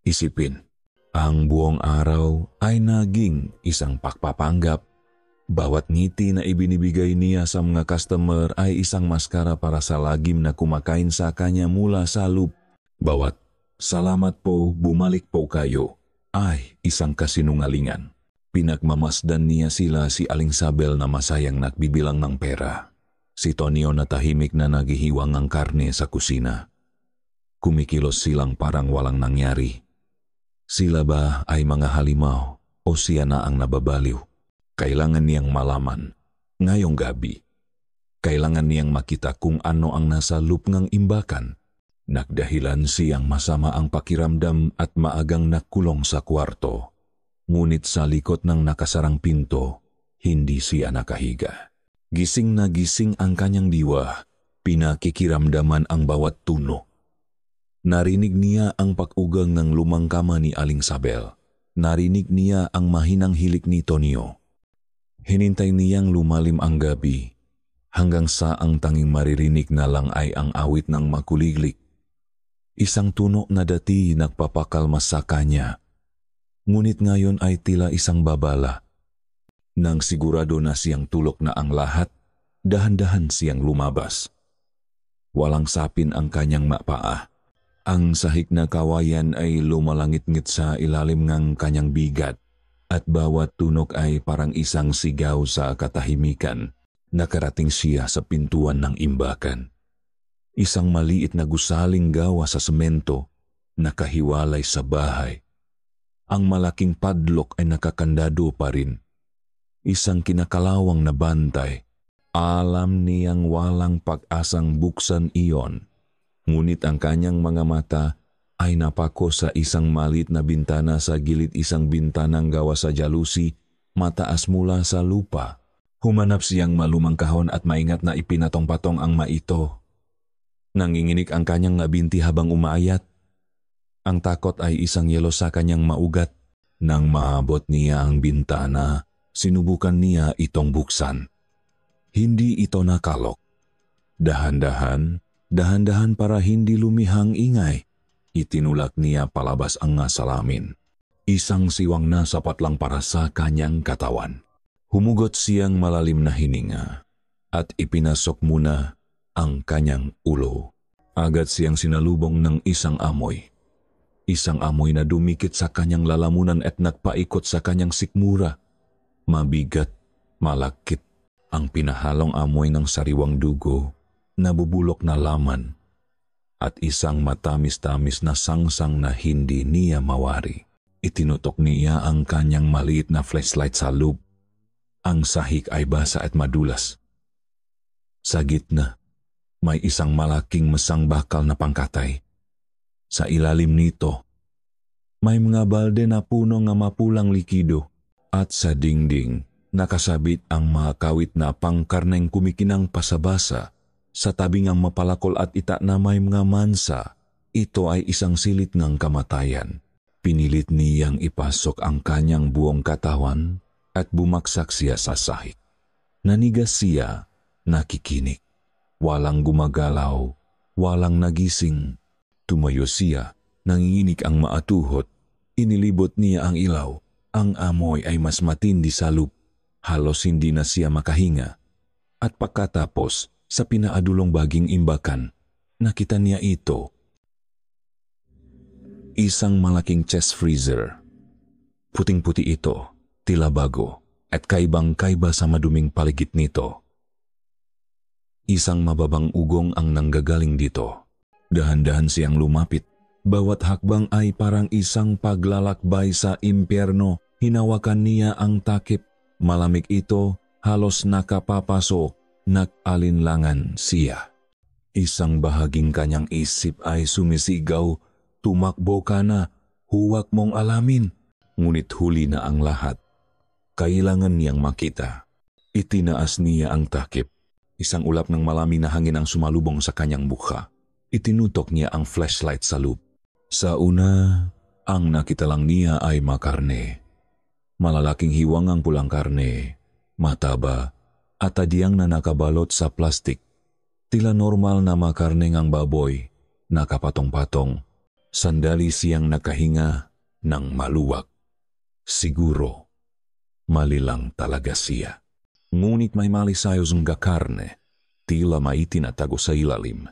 isipin. Ang buong araw ay naging isang pagpapanggap. Bawat ngiti na ibinibigay niya sa mga customer ay isang maskara para sa lagim na kumakain sa kanya mula sa loop. Bawat "Salamat po, bumalik po kayo" ay isang kasinungalingan. Pinagmamasdan niya sila si Aling Sabel na masayang nagbibilang ng pera. Si Tonyo na tahimik na naghihiwang ng karne sa kusina. Kumikilos silang parang walang nangyari. Sila ba ay mga halimaw o siya na ang nababaliw? Kailangan niyang malaman ngayong gabi. Kailangan niyang makita kung ano ang nasa loop ng imbakan. Nagdahilan siyang masama ang pakiramdam at maagang nakulong sa kwarto. Ngunit sa likod ng nakasarang pinto, hindi siya nakahiga. Gising na gising ang kanyang diwa. Pinakikiramdaman ang bawat tunog. Narinig niya ang pag-ugang ng lumang kama ni Aling Sabel. Narinig niya ang mahinang hilik ni Tonyo. Hinintay niyang lumalim ang gabi hanggang sa ang tanging maririnig na lang ay ang awit ng makuliglik. Isang tunog na dati nagpapakalma sa kanya. Ngunit ngayon ay tila isang babala. Nang sigurado na siyang tulok na ang lahat, dahan-dahan siyang lumabas. Walang sapin ang kanyang mapaa. Ang sahig na kawayan ay lumalangit-ngit sa ilalim ng kanyang bigat at bawat tunog ay parang isang sigaw sa katahimikan. Nakarating siya sa pintuan ng imbakan. Isang maliit na gusaling gawa sa semento, nakahiwalay sa bahay. Ang malaking padlock ay nakakandado pa rin. Isang kinakalawang na bantay. Alam niyang walang pag-asang buksan iyon. Ngunit ang kanyang mga mata ay napako sa isang maliit na bintana sa gilid, isang bintanang gawa sa jalusi, mataas mula sa lupa. Humanap siyang malumang kahon at maingat na ipinatong-patong ang maito. Nanginginig ang kanyang binti habang umaayat. Ang takot ay isang yelo sa kanyang maugat. Nang maabot niya ang bintana, sinubukan niya itong buksan. Hindi ito nakalok. Dahan-dahan para hindi lumihang ingay, itinulak niya palabas ang salamin. Isang siwang na sapat lang para sa kanyang katawan. Humugot siyang malalim na hininga at ipinasok muna ang kanyang ulo. Agad siyang sinalubong ng isang amoy. Isang amoy na dumikit sa kanyang lalamunan at nagpaikot sa kanyang sikmura. Mabigat, malakit, ang pinahalong amoy ng sariwang dugo, nabubulok na laman, at isang matamis-tamis na sangsang na hindi niya mawari. Itinutok niya ang kanyang maliit na flashlight sa loop. Ang sahig ay basa at madulas. Sa gitna, may isang malaking masang bakal na pangkatay. Sa ilalim nito, may mga balde na puno ng mapulang likido at sa dingding nakasabit ang mga kawit na pangkarneng kumikinang pasabasa. Sa tabi ng mapalakol at ita na may mga mansa, ito ay isang silit ng kamatayan. Pinilit niyang ipasok ang kanyang buong katawan at bumaksak siya sa sahig. Nanigas siya, nakikinig. Walang gumagalaw, walang nagising. Tumayo siya, nanginginig ang maatuhot. Inilibot niya ang ilaw. Ang amoy ay mas matindi sa loop. Halos hindi na siya makahinga. At pagkatapos, sa pinaadulong baging imbakan, nakita niya ito. Isang malaking chest freezer. Puting-puti ito, tila bago, at kaibang-kaiba sa maduming paligid nito. Isang mababang ugong ang nanggagaling dito. Dahan-dahan siyang lumapit. Bawat hakbang ay parang isang paglalakbay sa impyerno. Hinawakan niya ang takip. Malamig ito, halos nakapapasok. Nag-alinlangan siya. Isang bahaging kanyang isip ay sumisigaw, "Tumakbo ka na, huwag mong alamin." Ngunit huli na ang lahat. Kailangan niyang makita. Itinaas niya ang takip. Isang ulap ng malamig na hangin ang sumalubong sa kanyang mukha. Itinutok niya ang flashlight sa loop. Sa una, ang nakita lang niya ay makarne. Malalaking hiwang ang pulang karne, mataba, at tadyang na nakabalot sa plastik. Tila normal na makarne ng baboy, nakapatong-patong. Sandali siyang nakahinga ng maluwag. Siguro, mali lang talaga siya. Ngunit may malisayos nga karne, tila may itinatago sa ilalim.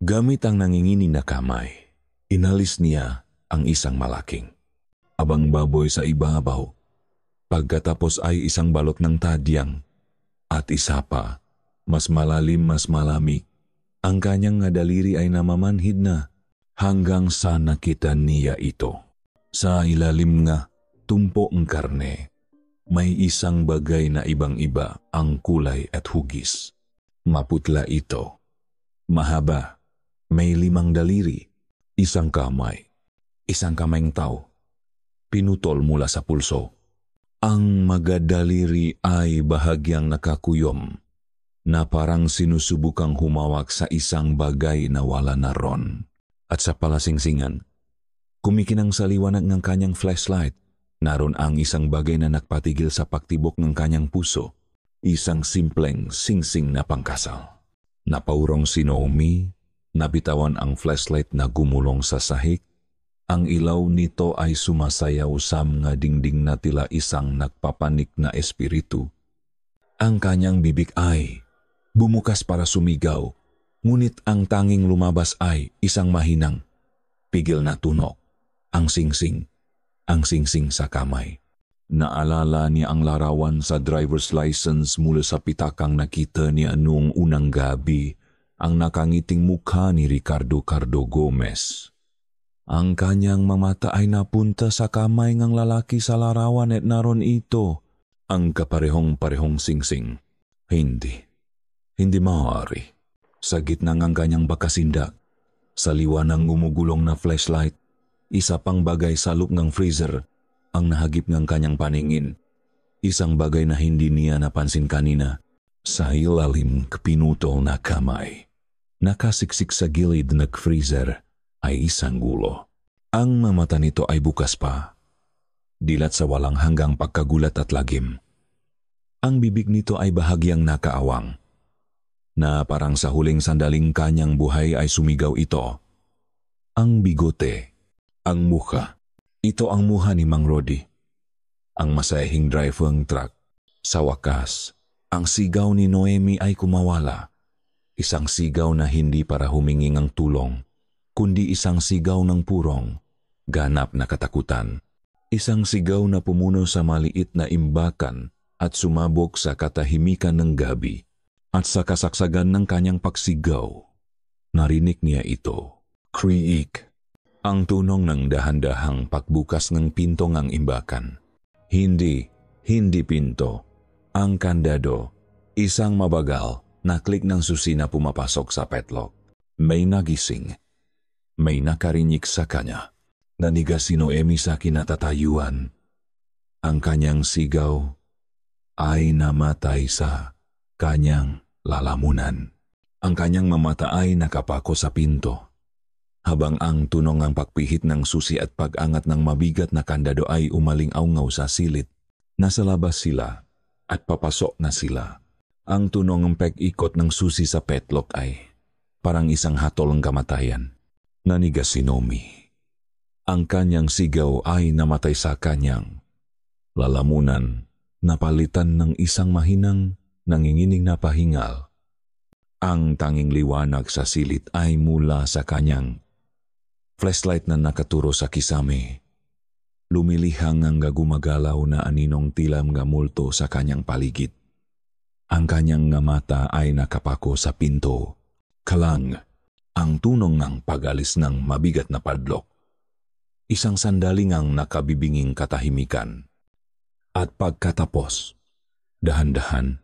Gamit ang nanginginig na kamay, inalis niya ang isang malaking abang baboy sa ibabaw. Pagkatapos ay isang balot ng tadyang at isa pa, mas malalim mas malamig. Ang kanyang nga daliri ay namamanhid na hanggang sa nakita niya ito. Sa ilalim nga, tumpo ang karne. May isang bagay na ibang-iba ang kulay at hugis. Maputla ito. Mahaba. May 5 daliri. Isang kamay. Isang kamay ng tao. Pinutol mula sa pulso. Ang magadaliri ay bahagyang nakakuyom na parang sinusubukang humawak sa isang bagay na wala na ron. At sa palasingsingan, kumikinang sa liwanag ng kanyang flashlight, naroon ang isang bagay na nagpatigil sa pagtibok ng kanyang puso. Isang simpleng singsing na pangkasal. Napaurong si Naomi, nabitawan ang flashlight na gumulong sa sahig. Ang ilaw nito ay sumasayaw sa mga dingding na tila isang nagpapanik na espiritu. Ang kanyang bibig ay bumukas para sumigaw, ngunit ang tanging lumabas ay isang mahinang, pigil na tunog, ang singsing sa kamay. Naalala niya ang larawan sa driver's license mula sa pitakang nakita niya noong unang gabi, ang nakangiting mukha ni Ricardo Gomez. Ang kanyang mamata ay napunta sa kamay ng lalaki sa larawan at naroon ito, ang kaparehong-parehong singsing. Hindi maaari. Sa gitna ng kanyang bakasindak, sa liwanang gumugulong na flashlight, isa pang bagay sa loob ng freezer ang nahagip ng kanyang paningin. Isang bagay na hindi niya napansin kanina. Sa ilalim pinutol na kamay. Nakasiksik sa gilid ng freezer ay isang gulo. Ang mamata nito ay bukas pa, dilat sa walang hanggang pagkagulat at lagim. Ang bibig nito ay bahagyang nakaawang, na parang sa huling sandaling kanyang buhay ay sumigaw ito. Ang bigote, ang mukha, ito ang mukha ni Mang Rodi, ang masayahing driver ng truck. Sa wakas, ang sigaw ni Noemi ay kumawala. Isang sigaw na hindi para humingi ng tulong, kundi isang sigaw ng purong, ganap na katakutan. Isang sigaw na pumuno sa maliit na imbakan at sumabog sa katahimikan ng gabi. At sa kasaksagan ng kanyang pagsigaw, narinig niya ito. Kriik, ang tunong ng dahan-dahang pagbukas ng pinto ng imbakan. Hindi pinto. Ang kandado, isang mabagal na klik ng susi na pumapasok sa petlock. May nagising. May nakarinig sa kanya. Nanigas si Noemi sa kinatatayuan. Ang kanyang sigaw ay namatay sa kanyang lalamunan. Ang kanyang mamata ay nakapako sa pinto. Habang ang tunog ng pagpihit ng susi at pag-angat ng mabigat na kandado ay umaling-aungaw sa silid, nasa labas sila at papasok na sila. Ang tunog ng pag-ikot ng susi sa petlock ay parang isang hatol ng kamatayan. Nanigas si Noemi. Ang kanyang sigaw ay namatay sa kanyang lalamunan, napalitan ng isang mahinang nanginginig na pahingal. Ang tanging liwanag sa silid ay mula sa kanyang flashlight na nakaturo sa kisame. Lumilihang ang gumagalaw na aninong tilam nga multo sa kanyang paligid. Ang kanyang nga mata ay nakapako sa pinto. Kalang ang tunong ng pag-alis ng mabigat na padlock. Isang sandali ngang nakabibinging katahimikan. At pagkatapos, dahan-dahan,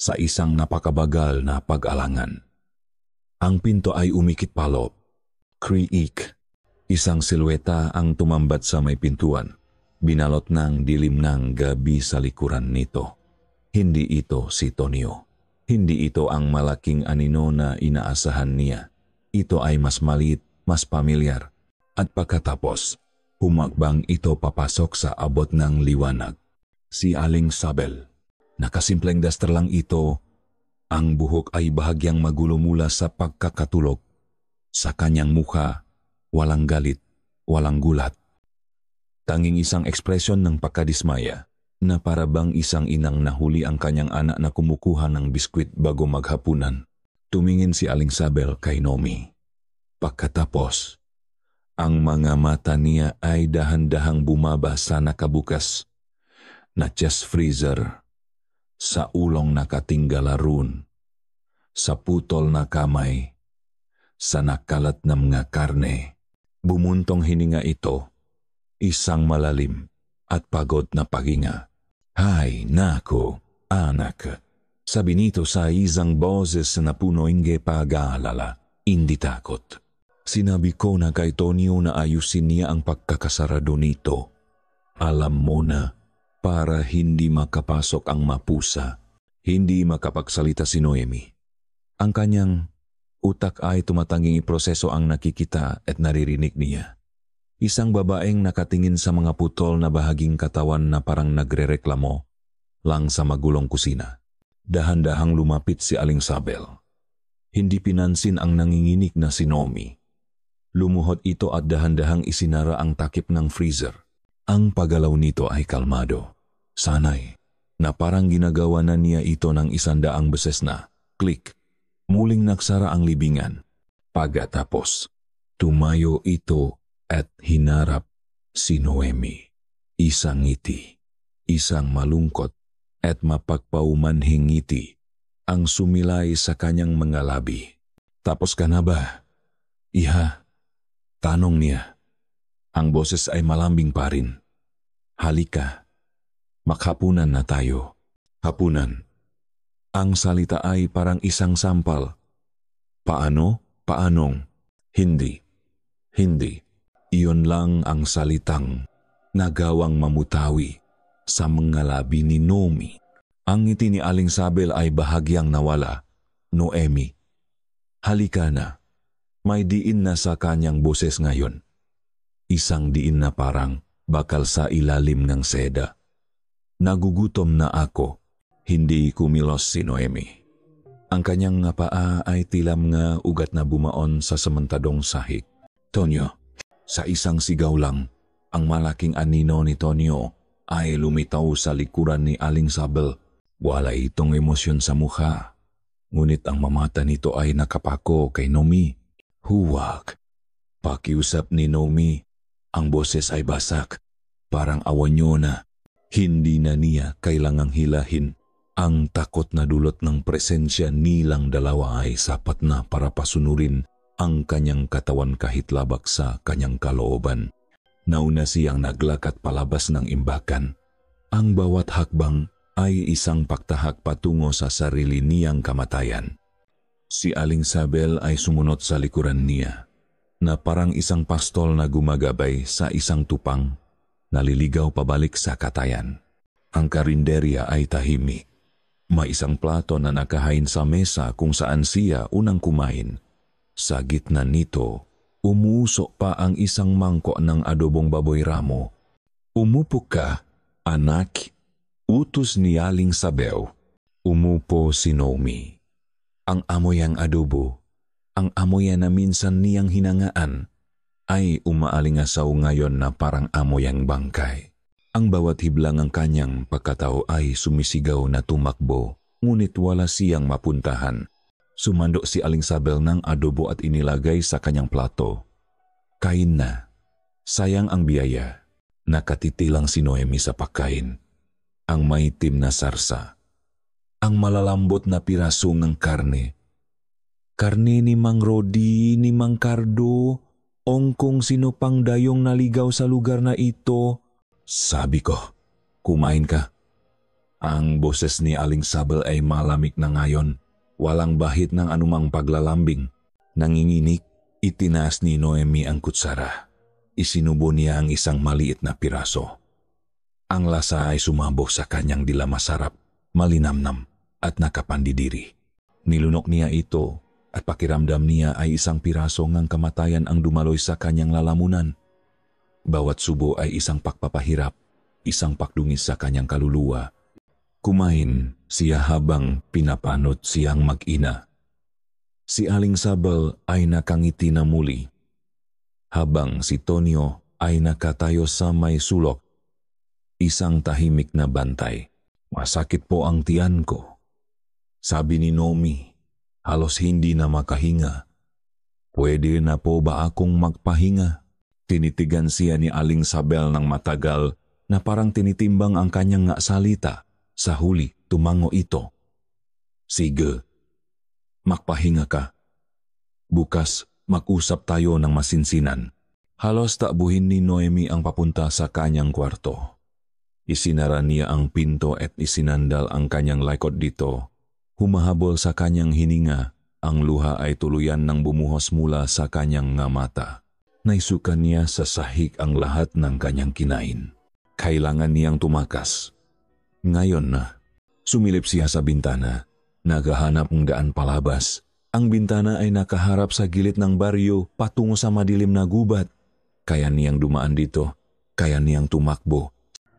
sa isang napakabagal na pag-alangan, ang pinto ay umikit palop. Kriik, isang silweta ang tumambat sa may pintuan, binalot ng dilim ng gabi sa likuran nito. Hindi ito si Tonio. Hindi ito ang malaking anino na inaasahan niya. ito ay mas maliit, mas pamilyar. At pagkatapos, humakbang ito papasok sa abot ng liwanag. Si Aling Sabel. Nakasimpleng daster lang ito. Ang buhok ay bahagyang magulo mula sa pagkakatulog. Sa kanyang mukha, walang galit, walang gulat. Tanging isang ekspresyon ng pagkadismaya na para bang isang inang nahuli ang kanyang anak na kumukuha ng biskwit bago maghapunan. Tumingin si Aling Sabel kay Nomi. Pagkatapos, ang mga mata niya ay dahan-dahang bumaba sa nakabukas na chest freezer, sa ulong nakatinggalaroon, sa putol na kamay, sa nakalat na mga karne. Bumuntong hininga ito, isang malalim at pagod na paghinga. Hay nako, anak. Sabi nito sa isang boses na puno ng pag-aalala, hindi takot. Sinabi ko na kay Tonyo na ayusin niya ang pagkakasarado nito. Alam mo na, para hindi makapasok ang mapusa, hindi makapagsalita si Noemi. Ang kanyang utak ay tumatanging iproseso ang nakikita at naririnig niya. Isang babaeng nakatingin sa mga putol na bahaging katawan na parang nagrereklamo lang sa magulong kusina. Dahan-dahang lumapit si Aling Sabel. Hindi pinansin ang nanginginig na si Noemi. Lumuhod ito at dahan-dahang isinara ang takip ng freezer. Ang paggalaw nito ay kalmado. Sanay, na parang ginagawa na niya ito ng 100 beses na. Click. Muling nagsara ang libingan. Pagkatapos, tumayo ito at hinarap si Noemi. Isang ngiti, isang malungkot at mapagpaumanhing ngiti ang sumilay sa kanyang mga labi. Tapos ka na ba, iha? Tanong niya. Ang boses ay malambing pa rin. Halika, maghapunan na tayo. Hapunan. Ang salita ay parang isang sampal. Paano? Paanong? Hindi. Hindi. Iyon lang ang salitang nagawang mamutawi sa mga labi ni Noemi. Ang ngiti ni Aling Sabel ay bahagyang nawala. Noemi, halika na. May diin na sa kanyang boses ngayon. Isang diin na parang bakal sa ilalim ng seda. Nagugutom na ako. Hindi kumilos si Noemi. Ang kanyang paa ay tilam nga ugat na bumaon sa samantadong sahig. Tonyo, sa isang sigaw lang, ang malaking anino ni Tonyo ay lumitaw sa likuran ni Aling Sabel. Wala itong emosyon sa mukha. Ngunit ang mamata nito ay nakapako kay Noemi. Huwag. Pakiusap ni Noemi. Ang boses ay basak. Parang awan niyo na. Hindi na niya kailangang hilahin. Ang takot na dulot ng presensya nilang dalawa ay sapat na para pasunurin ang kanyang katawan kahit labak sa kanyang kalooban. Nauna siyang naglakat palabas ng imbakan. Ang bawat hakbang ay isang pagtahak patungo sa sarili niyang kamatayan. Si Aling Sabel ay sumunod sa likuran niya, na parang isang pastol na gumagabay sa isang tupang, naliligaw pabalik sa katayan. Ang karinderya ay tahimik. May isang plato na nakahain sa mesa kung saan siya unang kumain. Sa gitna nito, umuusok pa ang isang mangkok ng adobong baboy ramo. Umupo ka, anak. Utos ni Aling Sabel. Umupo si Noemi. Ang amoy ang adobo, ang amoy na minsan niyang hinangaan, ay umaalingasaw ngayon na parang amoy ang bangkay. Ang bawat hiblang ng kanyang pagkatao ay sumisigaw na tumakbo, ngunit wala siyang mapuntahan. Sumando si Aling Sabel ng adobo at inilagay sa kanyang plato. Kain na. Sayang ang biyaya. Nakatitilang si Noemi sa pagkain. Ang maitim na sarsa. Ang malalambot na piraso ng karne. Karne ni Mang Rodi, ni Mang Cardo, kung sino pang dayong naligaw sa lugar na ito. Sabi ko, kumain ka. Ang boses ni Aling Sabel ay malamig na ngayon. Walang bahid ng anumang paglalambing. Nanginginig, itinaas ni Noemi ang kutsara. Isinubo niya ang isang maliit na piraso. Ang lasa ay sumabog sa kanyang dila masarap, malinamnam at nakapandidiri. Nilunok niya ito at pakiramdam niya ay isang piraso ngang kamatayan ang dumaloy sa kanyang lalamunan. Bawat subo ay isang pakpapahirap, isang pakdungis sa kanyang kaluluwa. Kumain siya habang pinapanot siyang mag-ina. Si Aling Sabel ay nakangiti na muli, habang si Tonyo ay nakatayo sa may sulok. Isang tahimik na bantay. Masakit po ang tiyan ko, sabi ni Nomi, halos hindi na makahinga. Pwede na po ba akong magpahinga? Tinitigan siya ni Aling Sabel ng matagal na parang tinitimbang ang kanyang salita. Sa huli, tumango ito. Sige, magpahinga ka. Bukas, mag-usap tayo ng masinsinan. Halos takbuhin ni Noemi ang papunta sa kanyang kwarto. Isinara niya ang pinto at isinandal ang kanyang likod dito. Humahabol sa kanyang hininga, ang luha ay tuluyan ng bumuhos mula sa kanyang mata. Naisukan niya sa sahig ang lahat ng kanyang kinain. Kailangan niyang tumakas. Ngayon na, sumilip siya sa bintana. Naghahanap ng daan palabas. Ang bintana ay nakaharap sa gilid ng baryo patungo sa madilim na gubat. Kaya niyang dumaan dito, kaya niyang tumakbo.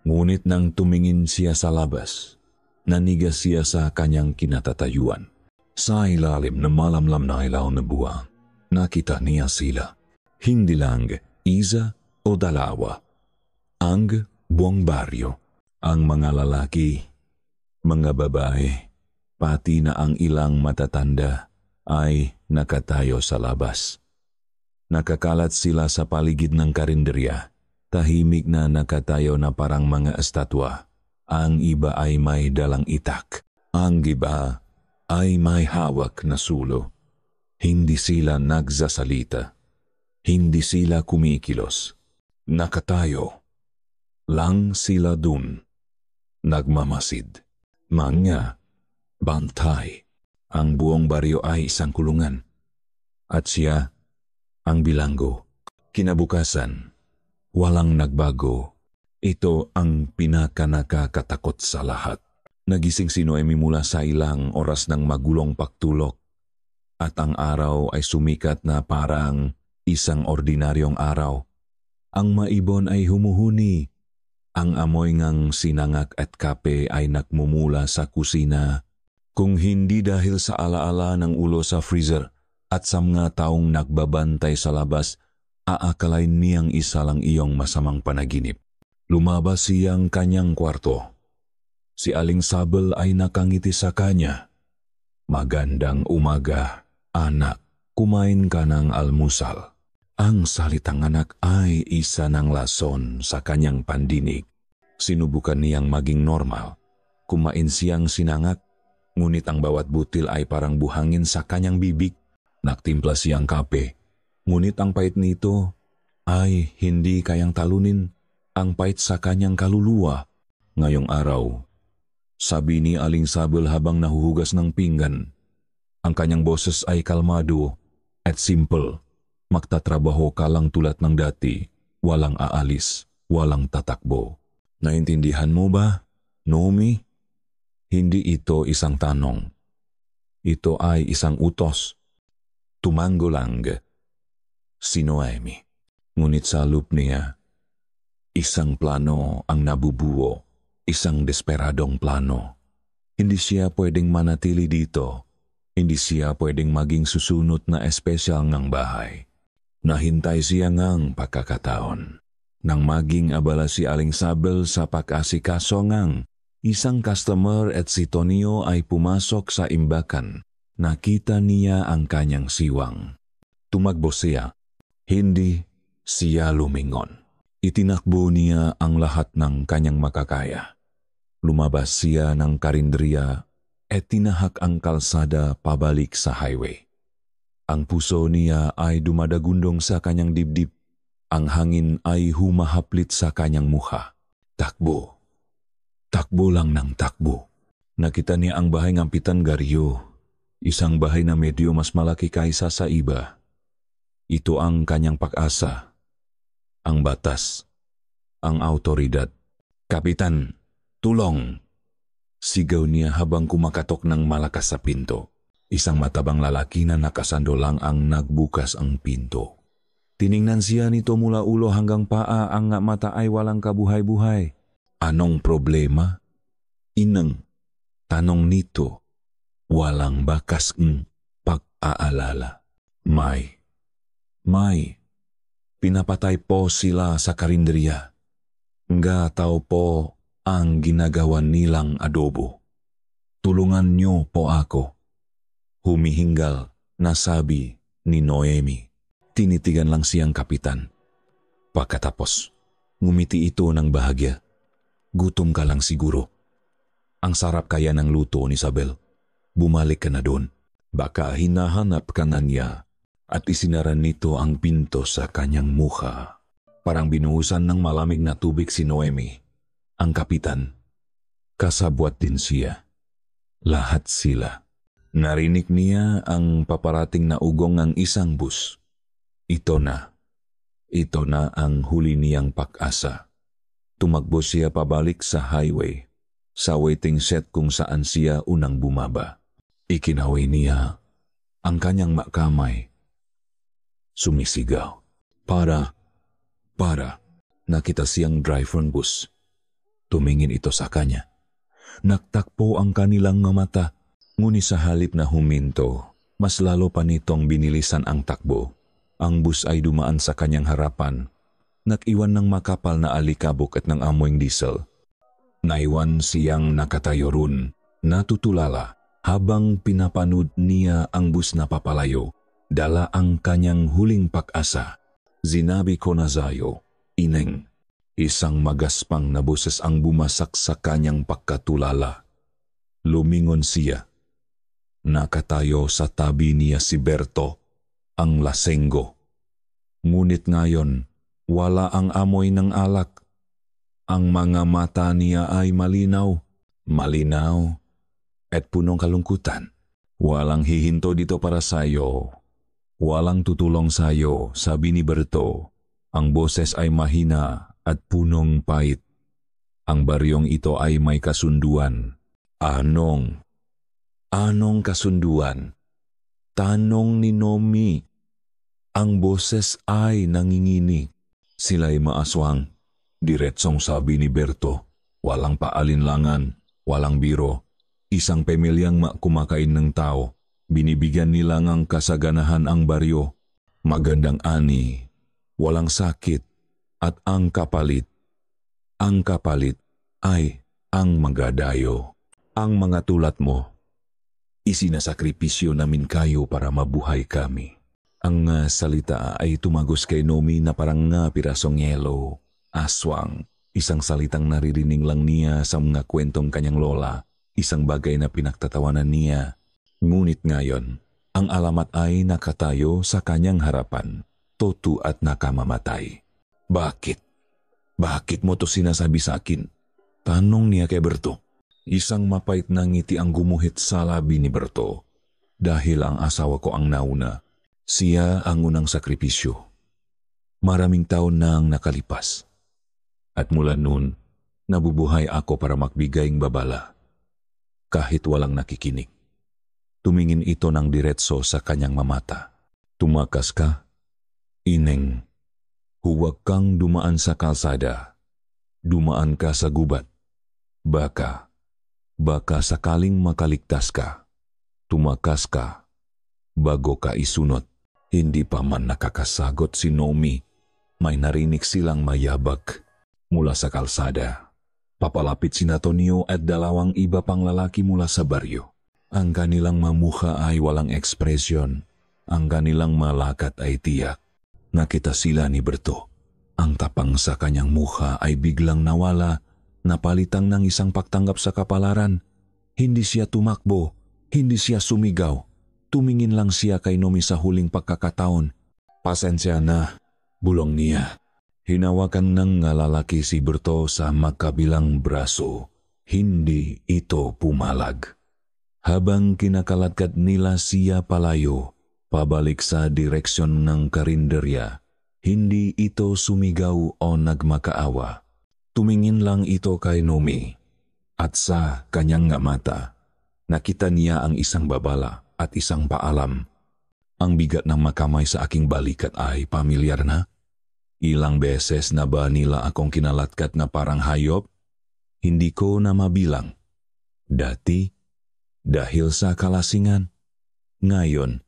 Ngunit nang tumingin siya sa labas, nanigas siya sa kanyang kinatatayuan. Sa ilalim na malamlam na ilaw na buwan, nakita niya sila. Hindi lang isa o dalawa. Ang buong baryo. Ang mga lalaki, mga babae, pati na ang ilang matatanda ay nakatayo sa labas. Nakakalat sila sa paligid ng karinderya, tahimik na nakatayo na parang mga estatwa. Ang iba ay may dalang itak, ang iba ay may hawak na sulo. Hindi sila nagsasalita, hindi sila kumikilos. Nakatayo lang sila dun. Nagmamasid. Mga bantay. Ang buong baryo ay isang kulungan. At siya ang bilanggo. Kinabukasan, walang nagbago. Ito ang pinakanakakatakot sa lahat. Nagising si Noemi mula sa ilang oras ng magulong pagtulog. At ang araw ay sumikat na parang isang ordinaryong araw. Ang maibon ay humuhuni. Ang amoy ngang sinangak at kape ay nakmumula sa kusina. Kung hindi dahil sa alaala ng ulo sa freezer at sa mga taong nagbabantay sa labas, aakalain niyang isa lang iyong masamang panaginip. Lumabas siyang kanyang kwarto. Si Aling Sabel ay nakangiti sa kanya. Magandang umaga, anak. Kumain ka ng almusal. Ang salitang anak ay isa ng lason sa kanyang pandinig. Sinubukan niyang maging normal. Kumain siyang sinangak, ngunit ang bawat butil ay parang buhangin sa kanyang bibig. Nagtimpla siyang kape, ngunit ang pait nito ay hindi kayang talunin ang pait sa kanyang kaluluwa. Ngayong araw, sabi ni Aling Sabel habang nahuhugas ng pinggan, ang kanyang boses ay kalmado at simple. Magtatrabaho ka lang tulad ng dati, walang aalis, walang tatakbo. Naintindihan mo ba, Noemi? Hindi ito isang tanong. Ito ay isang utos. Tumango lang si Noemi. Ngunit sa loop niya, isang plano ang nabubuo, isang desperadong plano. Hindi siya pwedeng manatili dito. Hindi siya pwedeng maging susunod na espesyal ng bahay. Nahintay siya ngang pagkakataon. Nang maging abala si Aling Sabel sa pag-asikaso ngang isang customer at si Tonyo ay pumasok sa imbakan. Nakita niya ang kanyang siwang. Tumakbo siya. Hindi siya lumingon. Itinakbo niya ang lahat ng kanyang makakaya. Lumabas siya ng karinderiya at tinahak ang kalsada pabalik sa highway. Ang puso niya ay dumadagundong sa kanyang dibdib. Ang hangin ay humahaplit sa kanyang mukha. Takbo. Takbo lang ng takbo. Nakita niya ang bahay ng Pitan Garyo. Isang bahay na medyo mas malaki kaysa sa iba. Ito ang kanyang pag-asa. Ang batas. Ang autoridad. Kapitan, tulong! Sigaw niya habang kumakatok ng malakas sa pinto. Isang matabang lalaki na nakasando lang ang nagbukas ang pinto. Tiningnan siya nito mula ulo hanggang paa, ang mata ay walang kabuhay-buhay. Anong problema? Inang tanong nito, walang bakas ng pag-aalala. May, pinapatay po sila sa karinderya. Gataw po ang ginagawa nilang adobo. Tulungan niyo po ako. Humihinggal na sabi ni Noemi. Tinitigan lang siyang kapitan. Pagkatapos, ngumiti ito ng bahagya. Gutom ka lang siguro. Ang sarap kaya ng luto ni Isabel. Bumalik ka na doon. Baka hinahanap ka na niya. At isinara nito ang pinto sa kanyang mukha. Parang binuhusan ng malamig na tubig si Noemi. Ang kapitan. Kasabwat din siya. Lahat sila. Narinig niya ang paparating na ugong ng isang bus. Ito na ang huli niyang pag-asa. Tumakbo siya pabalik sa highway, sa waiting set kung saan siya unang bumaba. Ikinawi niya ang kanyang makamay. Sumisigaw. Para. Nakita siyang driver ng bus. Tumingin ito sa kanya. Nagtakpo ang kanilang mata, ngunit sa halip na huminto, mas lalo pa nitong binilisan ang takbo. Ang bus ay dumaan sa kanyang harapan. Nag-iwan ng makapal na alikabok at ng amoyng diesel. Naiwan siyang nakatayo ron, natutulala, habang pinapanood niya ang bus na papalayo. Dala ang kanyang huling pag-asa. Zinabi ko na sa'yo, Ineng. Isang magaspang na boses ang bumasak sa kanyang pagkatulala. Lumingon siya. Nakatayo sa tabi niya si Berto, ang lasenggo. Ngunit ngayon, wala ang amoy ng alak. Ang mga mata niya ay malinaw, at punong kalungkutan. Walang hihinto dito para sa'yo. Walang tutulong sa'yo, sabi ni Berto. Ang boses ay mahina at punong pait. Ang baryong ito ay may kasunduan. Anong kasunduan? Tanong ni Nomi. Ang boses ay nanginginig. Sila'y maaswang. Diretsong sabi ni Berto. Walang paalinlangan, walang biro. Isang pamilyang kumakain ng tao. Binibigyan nila ng kasaganahan ang baryo. Magandang ani, walang sakit, at ang kapalit. Ang kapalit ay ang magadayo. Ang mga tulad mo. Isinasakripisyo namin kayo para mabuhay kami. Ang salita ay tumagos kay Nomi na parang pirasong yelo, aswang. Isang salitang naririnig lang niya sa mga kwentong kanyang lola. Isang bagay na pinagtatawanan niya. Ngunit ngayon, ang alamat ay nakatayo sa kanyang harapan, toto at nakamamatay. Bakit? Bakit mo to sinasabi sa akin? Tanong niya kay Berto. Isang mapait na ngiti ang gumuhit sa labi ni Berto. Dahil ang asawa ko ang nauna, siya ang unang sakripisyo. Maraming taon na ang nakalipas. At mula noon, nabubuhay ako para magbigay ng babala. Kahit walang nakikinig. Tumingin ito ng diretso sa kanyang mamata. Tumakas ka, Ineng. Huwag kang dumaan sa kalsada. Dumaan ka sa gubat. Baka sakaling makaligtas ka. Tumakas ka, bago ka isunod. Hindi pa man nakakasagot si Nomi. May narinig silang mayabag mula sa kalsada. Papalapit si Antonio at dalawang iba pang lalaki mula sa baryo. Ang kanilang mamukha ay walang ekspresyon. Ang kanilang malakat ay tiyak. Nakita sila ni Berto. Ang tapang sa kanyang mukha ay biglang nawala, napalitang ng isang pagtanggap sa kapalaran. Hindi siya tumakbo, hindi siya sumigaw. Tumingin lang siya kay Nomi sa huling pagkakataon. Pasensya na, bulong niya. Hinawakan ng lalaki si Berto sa magkabilang braso. Hindi ito pumalag. Habang kinakaladkad nila siya palayo, pabalik sa direksyon ng karinderya, hindi ito sumigaw o nagmakaawa. Tumingin lang ito kay Nomi. At sa kanyang mata, nakita niya ang isang babala at isang paalam. Ang bigat ng makamay sa aking balikat ay pamilyar na. Ilang beses na ba nila akong kinalatkat na parang hayop? Hindi ko na mabilang. Dati, dahil sa kalasingan. Ngayon,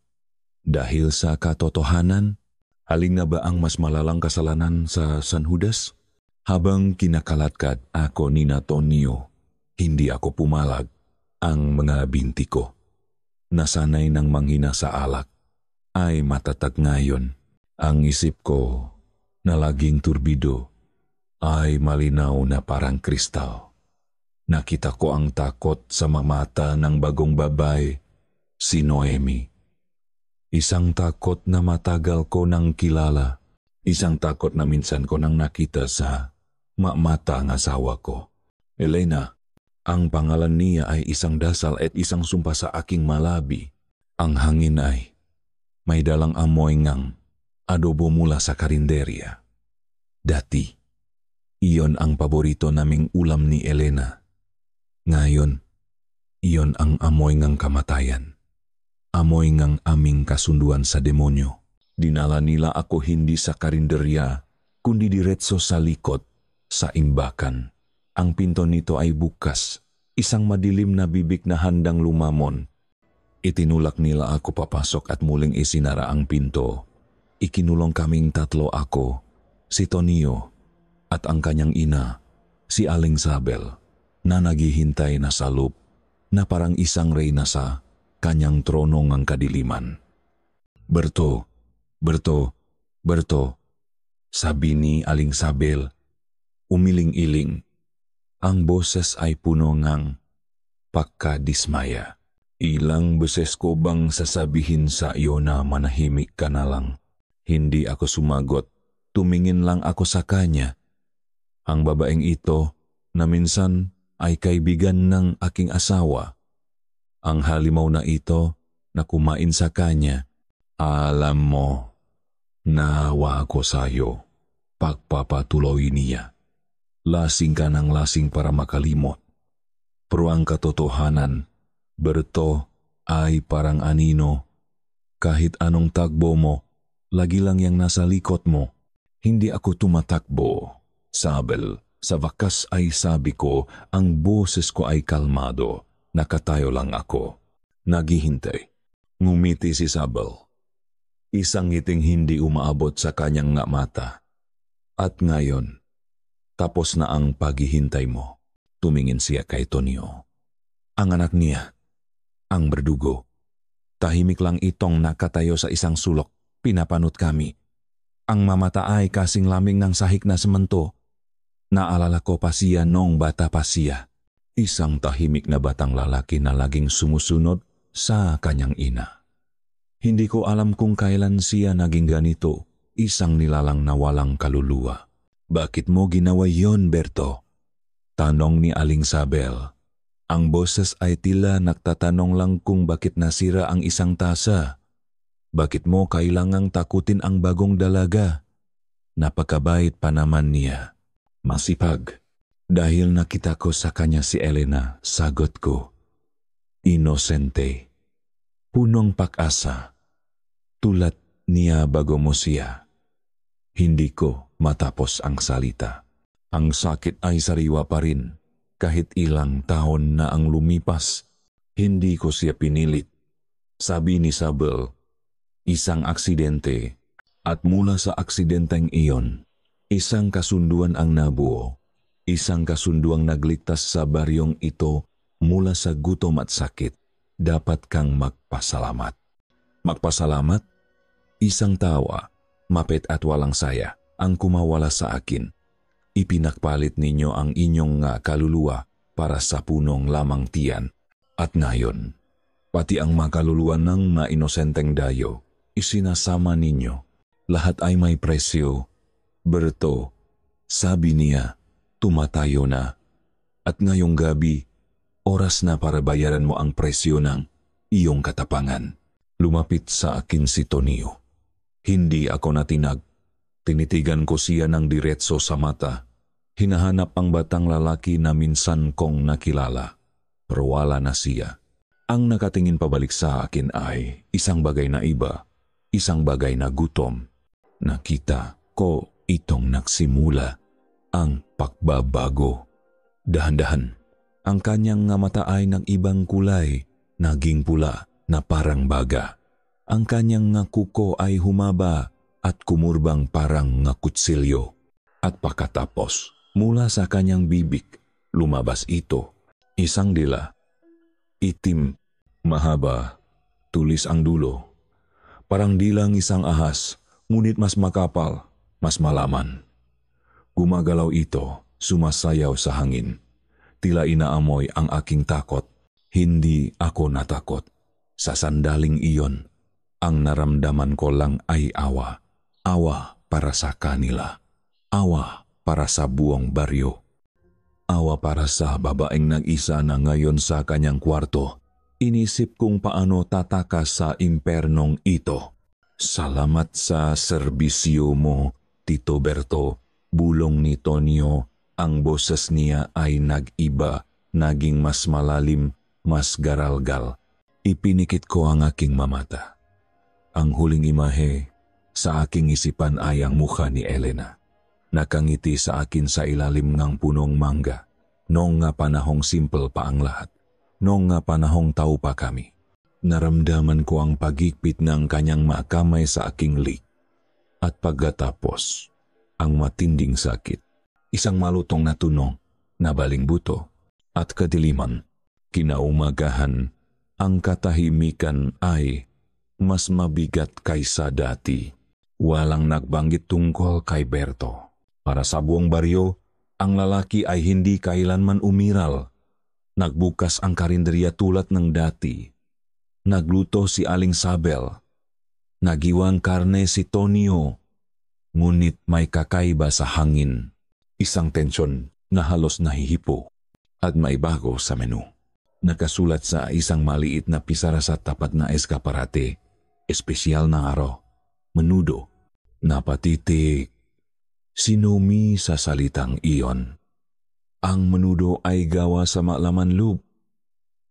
dahil sa katotohanan. Alin na ba ang mas malalang kasalanan sa San Judas? Habang kinakalatkat ako ni Tonio, hindi ako pumalag. Ang mga binti ko, nasanay ng manghina sa alak, ay matatag ngayon. Ang isip ko, na laging turbido, ay malinaw na parang kristal. Nakita ko ang takot sa mata ng bagong babae, si Noemi. Isang takot na matagal ko nang kilala. Isang takot na minsan ko nang nakita sa mata ng asawa ko. Elena, ang pangalan niya ay isang dasal at isang sumpa sa aking malabi. Ang hangin ay may dalang amoy ngang adobo mula sa karinderya. Dati, iyon ang paborito naming ulam ni Elena. Ngayon, iyon ang amoy ngang kamatayan. Amoy ngang aming kasunduan sa demonyo. Dinala nila ako hindi sa karinderya, kundi diretso sa likod, sa imbakan. Ang pinto nito ay bukas, isang madilim na bibig na handang lumamon. Itinulak nila ako papasok at muling isinara ang pinto. Ikinulong kaming tatlo, ako, si Tonio, at ang kanyang ina, si Aling Sabel, na naghihintay na sa loop, na parang isang reyna sa kanyang trono ng kadiliman. Berto, Berto, Berto, sabi ni Aling Sabel, umiling-iling. Ang boses ay puno ngang pagkadismaya. Ilang beses ko bang sasabihin sa iyo na manahimik ka na lang? Hindi ako sumagot, tumingin lang ako sa kanya. Ang babaeng ito na minsan ay kaibigan ng aking asawa. Ang halimaw na ito na kumain sa kanya. Alam mo, naawa ako sa iyo. Pagpapatuloy niya. Lasing ka ng lasing para makalimot. Pero ang katotohanan, Berto, ay parang anino. Kahit anong tagbo mo, lagi lang yang nasa likod mo. Hindi ako tumatakbo. Sabel, sa wakas ay sabi ko, ang boses ko ay kalmado. Nakatayo lang ako. Naghihintay. Ngumiti si Sabel. Isang ngiting hindi umaabot sa kanyang nga mata. At ngayon, tapos na ang paghihintay mo. Tumingin siya kay Tonio. Ang anak niya, ang berdugo. Tahimik lang itong nakatayo sa isang sulok. Pinapanot kami. Ang mamata ay kasing laming ng sahik na semento. Naalala ko pa siya noong bata pa siya. Isang tahimik na batang lalaki na laging sumusunod sa kanyang ina. Hindi ko alam kung kailan siya naging ganito. Isang nilalang na walang kaluluwa. Bakit mo ginawa yon, Berto? Tanong ni Aling Sabel. Ang boses ay tila nagtatanong lang kung bakit nasira ang isang tasa. Bakit mo kailangang takutin ang bagong dalaga? Napakabait pa naman niya. Masipag. Dahil nakita ko sa kanya si Elena, sagot ko. Inosente. Punong pag-asa. Tulad niya bago mo siya. Hindi ko matapos ang salita. Ang sakit ay sariwa pa rin. Kahit ilang taon na ang lumipas, hindi ko siya pinilit. Sabi ni Sabel, isang aksidente. At mula sa aksidenteng iyon, isang kasunduan ang nabuo. Isang kasunduang nagligtas sa baryong ito mula sa gutom at sakit. Dapat kang magpasalamat. Magpasalamat? Isang tawa, mapit at walang saya, ang kumawala sa akin. Ipinakpalit ninyo ang inyong kaluluwa para sa punong lamang tiyan. At ngayon, pati ang makaluluwa ng mainosenteng dayo, isinasama ninyo. Lahat ay may presyo. Berto, sabi niya, tumatayo na. At ngayong gabi, oras na para bayaran mo ang presyo ng iyong katapangan. Lumapit sa akin si Tonio. Hindi ako natinag. Tinitigan ko siya ng diretso sa mata. Hinahanap ang batang lalaki na minsan kong nakilala. Pero wala na siya. Ang nakatingin pabalik sa akin ay isang bagay na iba, isang bagay na gutom. Nakita ko itong nagsimula ang pagbabago. Dahan-dahan, ang kanyang nga mata ay ng ibang kulay, naging pula na parang baga. Ang kanyang nga kuko ay humaba at kumurbang parang nga kutsilyo. At pagkatapos, mula sa kanyang bibig, lumabas ito, isang dila. Itim, mahaba, tulis ang dulo. Parang dilang isang ahas, ngunit mas makapal, mas malaman. Gumagalaw ito, sumasayaw sa hangin. Tila inaamoy ang aking takot. Hindi ako natakot. Sa sandaling iyon, ang naramdaman ko lang ay awa. Awa para sa kanila. Awa para sa buong baryo. Awa para sa babaeng nag-isa na ngayon sa kanyang kwarto. Inisip kung paano tatakas sa impernong ito. Salamat sa serbisyo mo, Tito Berto. Bulong ni Tonio, ang boses niya ay nag-iba, naging mas malalim, mas garalgal. Ipinikit ko ang aking mamata. Ang huling imahe sa aking isipan ay ang mukha ni Elena. Nakangiti sa akin sa ilalim ng punong mangga. Noong nga panahong simple pa ang lahat. Noong nga panahong tao pa kami. Naramdaman ko ang pagigpit ng kanyang makamay sa aking lik. At pagkatapos, ang matinding sakit. Isang malutong na tunog, nabaling buto, at kadiliman. Kinaumagahan, ang katahimikan ay mas mabigat kaysa dati. Walang nagbanggit tungkol kay Berto. Para sa buong baryo, ang lalaki ay hindi kailanman umiral. Nagbukas ang karinderya tulad ng dati. Nagluto si Aling Sabel. Nagiwang karne si Tonio. Ngunit may kakaiba sa hangin. Isang tensyon na halos nahihipo. At may bago sa menu. Nakasulat sa isang maliit na pisara sa tapat na eskaparate. Espesyal na araw. Menudo. Napatitik. Sinumi sa salitang iyon. Ang menudo ay gawa sa malaman loob.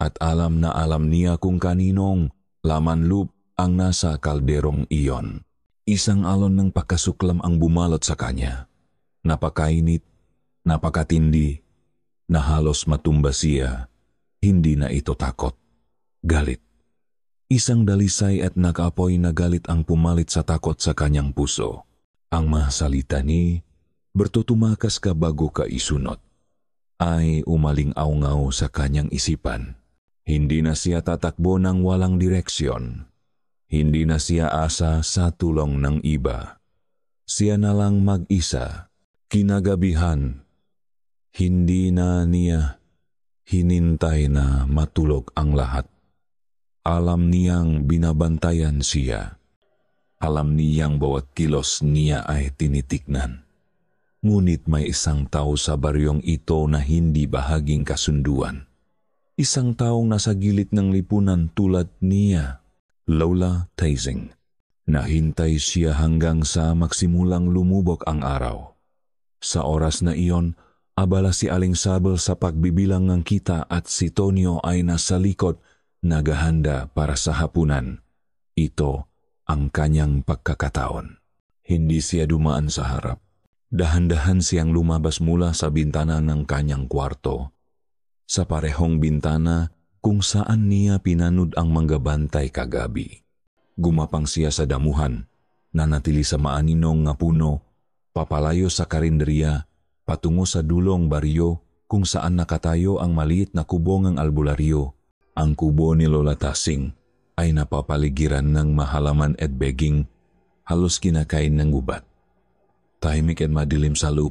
At alam na alam niya kung kaninong laman loob ang nasa kalderong iyon. Isang alon ng pagkasuklam ang bumalot sa kanya. Napakainit, napakatindi, na halos matumba siya. Hindi na ito takot. Galit. Isang dalisay at nakaapoy na galit ang pumalit sa takot sa kanyang puso. Ang masalita ni, bertutumakas ka bago ka isunod, ay umaling-aungaw sa kanyang isipan. Hindi na siya tatakbo ng walang direksyon. Hindi na siya asa sa tulong ng iba. Siya na lang mag-isa, kinagabihan. Hindi na niya hinintay na matulog ang lahat. Alam niyang binabantayan siya. Alam niyang bawat kilos niya ay tinitignan. Ngunit may isang tao sa baryong ito na hindi bahaging kasunduan. Isang taong nasa gilid ng lipunan tulad niya, Lola Tazing. Nahintay siya hanggang sa magsimulang lumubog ang araw. Sa oras na iyon, abala si Aling Sabel sa pagbibilang ng kita at si Tonio ay nasa likod, naghahanda para sa hapunan. Ito ang kanyang pagkakataon. Hindi siya dumaan sa harap. Dahan-dahan siyang lumabas mula sa bintana ng kanyang kwarto. Sa parehong bintana kung saan niya pinanood ang manggabantay kagabi. Gumapang siya sa damuhan, nanatili sa maaninong nga puno, papalayo sa karinderya, patungo sa dulong baryo kung saan nakatayo ang maliit na kubo ng albularyo. Ang kubo ni Lola Tasing ay napapaligiran ng mahalaman at beging, halos kinakain ng gubat. Tahimik at madilim sa loob,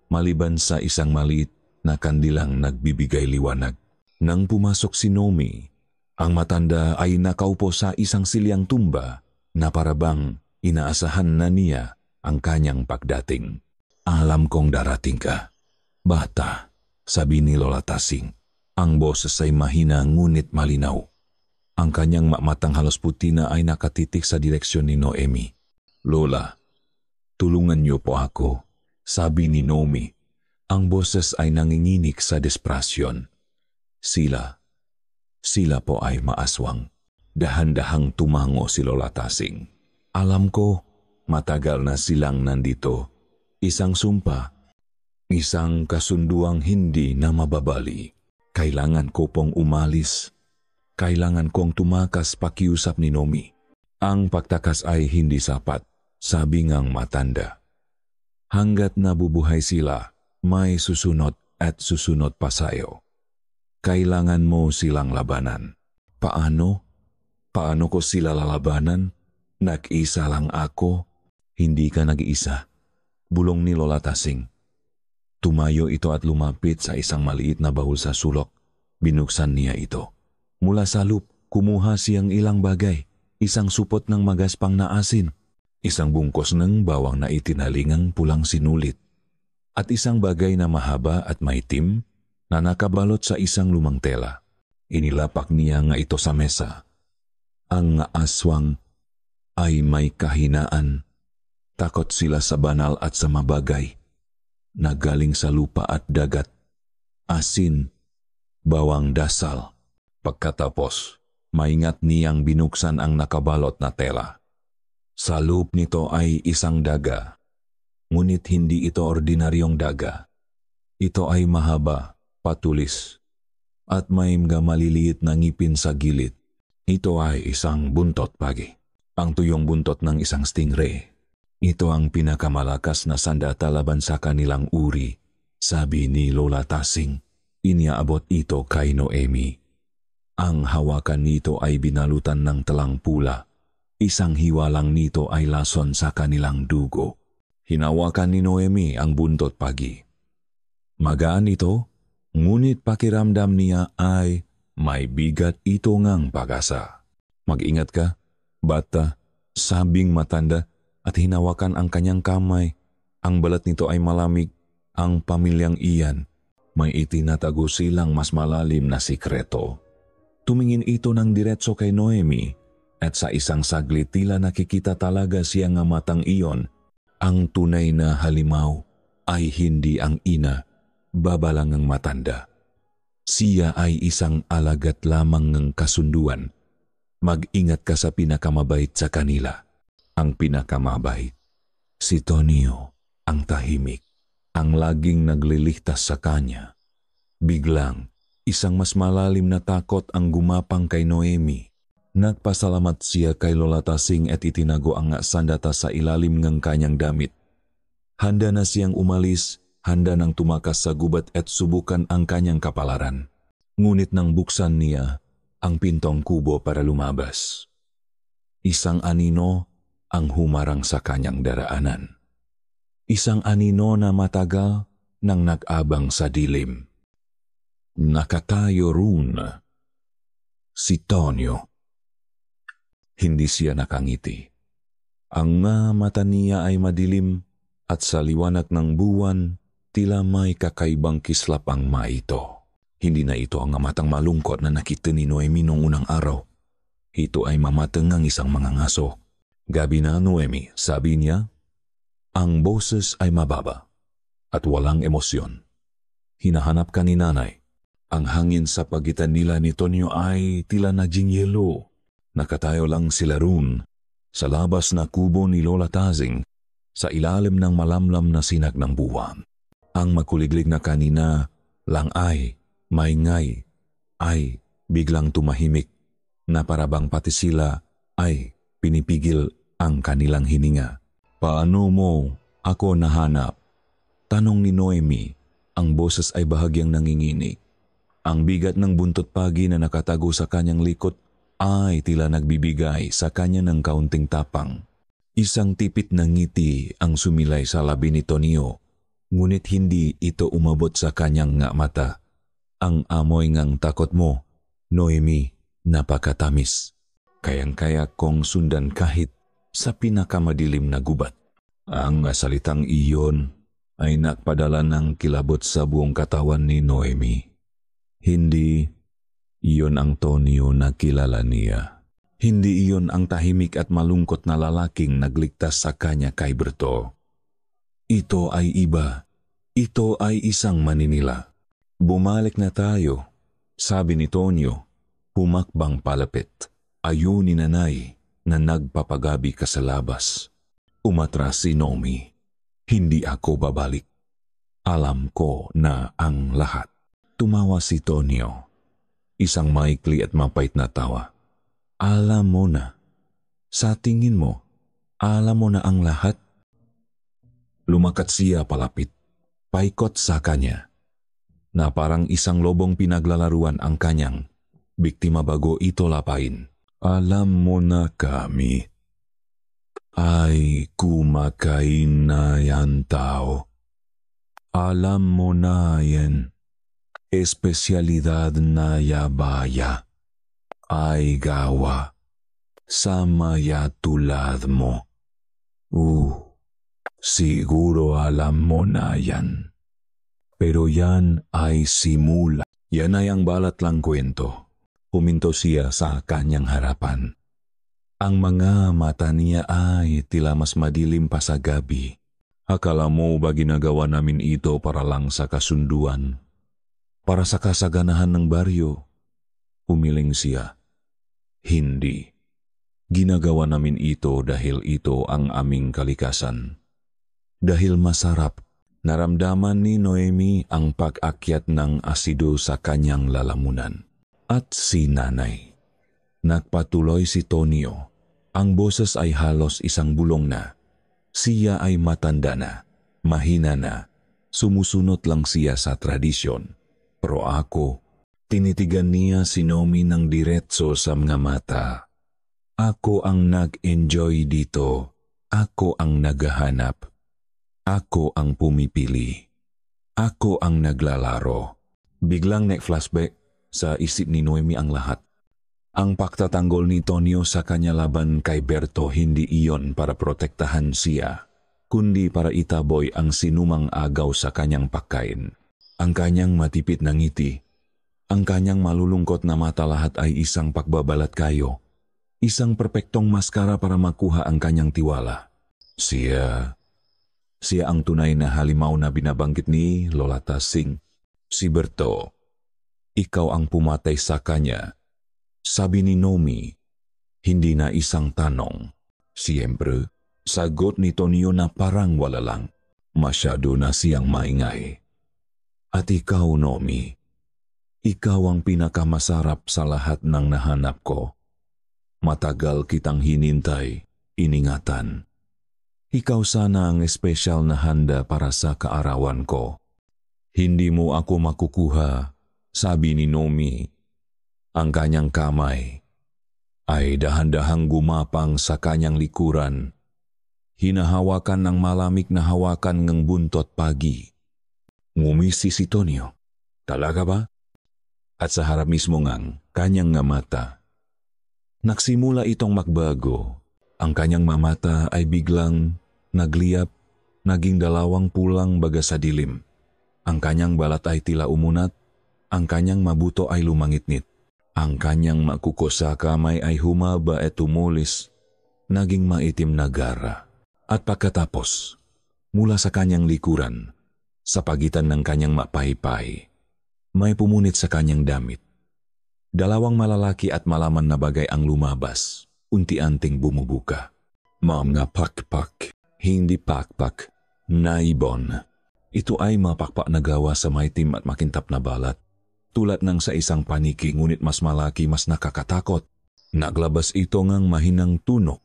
maliban sa isang maliit na kandilang nagbibigay liwanag. Nang pumasok si Nomi, ang matanda ay nakaupo sa isang silyang tumba na parabang inaasahan na niya ang kanyang pagdating. Alam kong darating ka, bata, sabi ni Lola Tasing. Ang boses ay mahina ngunit malinaw. Ang kanyang matang halos puti na ay nakatitik sa direksyon ni Noemi. Lola, tulungan niyo po ako, sabi ni Noemi. Ang boses ay nanginginig sa desperasyon. Sila po ay maaswang. Dahan-dahang tumango si Lola Tasing. Alam ko, matagal na silang nandito. Isang sumpa, isang kasunduang hindi na mababali. Kailangan ko pong umalis. Kailangan kong tumakas pakiusap ni Nomi. Ang pagtakas ay hindi sapat, sabi ngang matanda. Hanggat nabubuhay sila, may susunod at susunod pa sayo. Kailangan mo silang labanan. Paano? Paano ko sila lalabanan? Nag-isa lang ako. Hindi ka nag-iisa. Bulong ni Lola Tasing. Tumayo ito at lumapit sa isang maliit na bahul sa sulok. Binuksan niya ito. Mula sa loop, kumuha siyang ilang bagay. Isang supot ng magaspang na asin. Isang bungkos ng bawang na itinalingang pulang sinulit. At isang bagay na mahaba at maitim na nakabalot sa isang lumang tela. Inilapak niya nga ito sa mesa. Ang aswang ay may kahinaan. Takot sila sa banal at sa mabagay na galing sa lupa at dagat. Asin, bawang dasal. Pagkatapos, maingat niyang binuksan ang nakabalot na tela. Sa loob nito ay isang daga. Ngunit hindi ito ordinaryong daga. Ito ay mahaba, patulis, at may mga maliliit na ngipin sa gilid. Ito ay isang buntot pagi. Ang tuyong buntot ng isang stingray. Ito ang pinakamalakas na sandata laban sa kanilang uri, sabi ni Lola Tasing. Iniaabot ito kay Noemi. Ang hawakan nito ay binalutan ng talang pula. Isang hiwalang nito ay lason sa kanilang dugo. Hinawakan ni Noemi ang buntot pagi. Magaan ito, ngunit pakiramdam niya ay may bigat ito ngang pag-asa. Mag-ingat ka, bata, sabing matanda, at hinawakan ang kanyang kamay. Ang balat nito ay malamig. Ang pamilyang iyan, may itinatago silang mas malalim na sikreto. Tumingin ito ng diretso kay Noemi, at sa isang saglit tila nakikita talaga siya nga matang iyon. Ang tunay na halimaw ay hindi ang ina, babalang ang matanda. Siya ay isang alagat lamang ng kasunduan. Mag-ingat ka sa pinakamabait sa kanila. Ang pinakamabait, si Tonio, ang tahimik, ang laging nagliligtas sa kanya. Biglang, isang mas malalim na takot ang gumapang kay Noemi. Nagpasalamat siya kay Lola Tasing at itinago ang sandata sa ilalim ng kanyang damit. Handa na siyang umalis, handa nang tumakas sa gubat at subukan ang kanyang kapalaran. Ngunit nang buksan niya ang pintong kubo para lumabas, isang anino ang humarang sa kanyang daraanan. Isang anino na matagal nang nag-abang sa dilim. Nakatayo roon si Tonio. Hindi siya nakangiti. Ang mata niya ay madilim at sa liwanag ng buwan, tila may kakaibang kislap ang maito. Hindi na ito ang matang malungkot na nakita ni Noemi noong unang araw. Ito ay mamatang ang isang mangangaso. Gabi na, Noemi, sabi niya. Ang boses ay mababa at walang emosyon. Hinahanap ka ni nanay. Ang hangin sa pagitan nila ni Tonio ay tila naging yelo. Nakatayo lang sila roon sa labas na kubo ni Lola Tasing sa ilalim ng malamlam na sinag ng buwan. Ang makuliglig na kanina lang ay maingay ay biglang tumahimik na parabang pati sila ay pinipigil ang kanilang hininga. Paano mo ako nahanap? Tanong ni Noemi. Ang boses ay bahagyang nanginginig. Ang bigat ng buntot pagi na nakatago sa kanyang likod ay tila nagbibigay sa kanya ng kaunting tapang. Isang tipit na ngiti ang sumilay sa labi ni Tonio, ngunit hindi ito umabot sa kanyang nga mata. Ang amoy ngang takot mo, Noemi, napakatamis. Kayang-kaya kong sundan kahit sa pinakamadilim na gubat. Ang salitang iyon ay nagpadala ng kilabot sa buong katawan ni Noemi. Hindi iyon ang Tonio na kilala niya. Hindi iyon ang tahimik at malungkot na lalaking nagligtas sa kanya kay Berto. Ito ay iba. Ito ay isang maninila. Bumalik na tayo, sabi ni Tonio. Humakbang palapit. Ayon ni nanay na nagpapagabi ka sa labas. Umatras si Nomi. Hindi ako babalik. Alam ko na ang lahat. Tumawa si Tonio. Isang maikli at mapait na tawa. Alam mo na. Sa tingin mo, alam mo na ang lahat? Lumakat siya palapit. Paikot sa kanya. Na parang isang lobong pinaglalaruan ang kanyang biktima bago ito lapain. Alam mo na kami ay kumakain na yan tao. Alam mo na yan. Espesyalidad na yabaya ay gawa sa maya tulad mo. Siguro alam mo na yan. Pero yan ay simula. Yan ay ang balat lang kwento. Huminto siya sa kanyang harapan. Ang mga mata niya ay tila mas madilim pa sa gabi. Akala mo ba ginagawa namin ito para lang sa kasunduan? Para sa kasaganahan ng baryo? Humiling siya. Hindi. Ginagawa namin ito dahil ito ang aming kalikasan. Dahil masarap, naramdaman ni Noemi ang pag-akyat ng asido sa kanyang lalamunan. At si nanay. Nagpatuloy si Tonio. Ang boses ay halos isang bulong na. Siya ay matanda na, mahina na. Sumusunod lang siya sa tradisyon. Pero ako, tinitigan niya si Nomi ng diretso sa mga mata. Ako ang nag-enjoy dito. Ako ang naghahanap. Ako ang pumipili. Ako ang naglalaro. Biglang flashback sa isip ni Noemi ang lahat. Ang pagtatanggol ni Tonio sa kanya laban kay Berto hindi iyon para protektahan siya, kundi para itaboy ang sinumang agaw sa kanyang pagkain. Ang kanyang matipid na ngiti, ang kanyang malulungkot na mata lahat ay isang pagbabalat kayo, isang perpektong maskara para makuha ang kanyang tiwala. Siya ang tunay na halimaw na binabanggit ni Lola Tasing. Si Berto. Ikaw ang pumatay sa kanya. Sabi ni Nomi, hindi na isang tanong. Siyempre, sagot ni Tonio na parang wala lang. Masyado na siyang maingay. At ikaw, Nomi, ikaw ang pinakamasarap sa lahat ng nahanap ko. Matagal kitang hinintay, iningatan. Ikaw sana ang espesyal na handa para sa kaarawan ko. Hindi mo ako makukuha. Sabi ni Nomi, ang kanyang kamay ay dahan-dahang gumapang sa kanyang likuran. Hinahawakan ng malamig na hawakan ng buntot pagi. Ngumisi si Tonio. Talaga ba? At sa harap mismo ngang kanyang nga mata. Nagsimula itong magbago. Ang kanyang mamata ay biglang nagliyap, naging dalawang pulang baga sa dilim. Ang kanyang balat ay tila umunat. Ang kanyang mabuto ay lumangitnit. Ang kanyang makuko sa kamay ay humaba at tumulis, naging maitim na gara. At pagkatapos, mula sa kanyang likuran, sa pagitan ng kanyang mapaypay, may pumunit sa kanyang damit. Dalawang malalaki at malaman na bagay ang lumabas, unti-anting bumubuka. Mga pakpak, hindi pakpak, naibon. Ito ay mapakpak na gawa sa maitim at makintap na balat. Tulad ng sa isang paniki ngunit mas malaki mas nakakatakot. Naglabas ito ngang mahinang tunog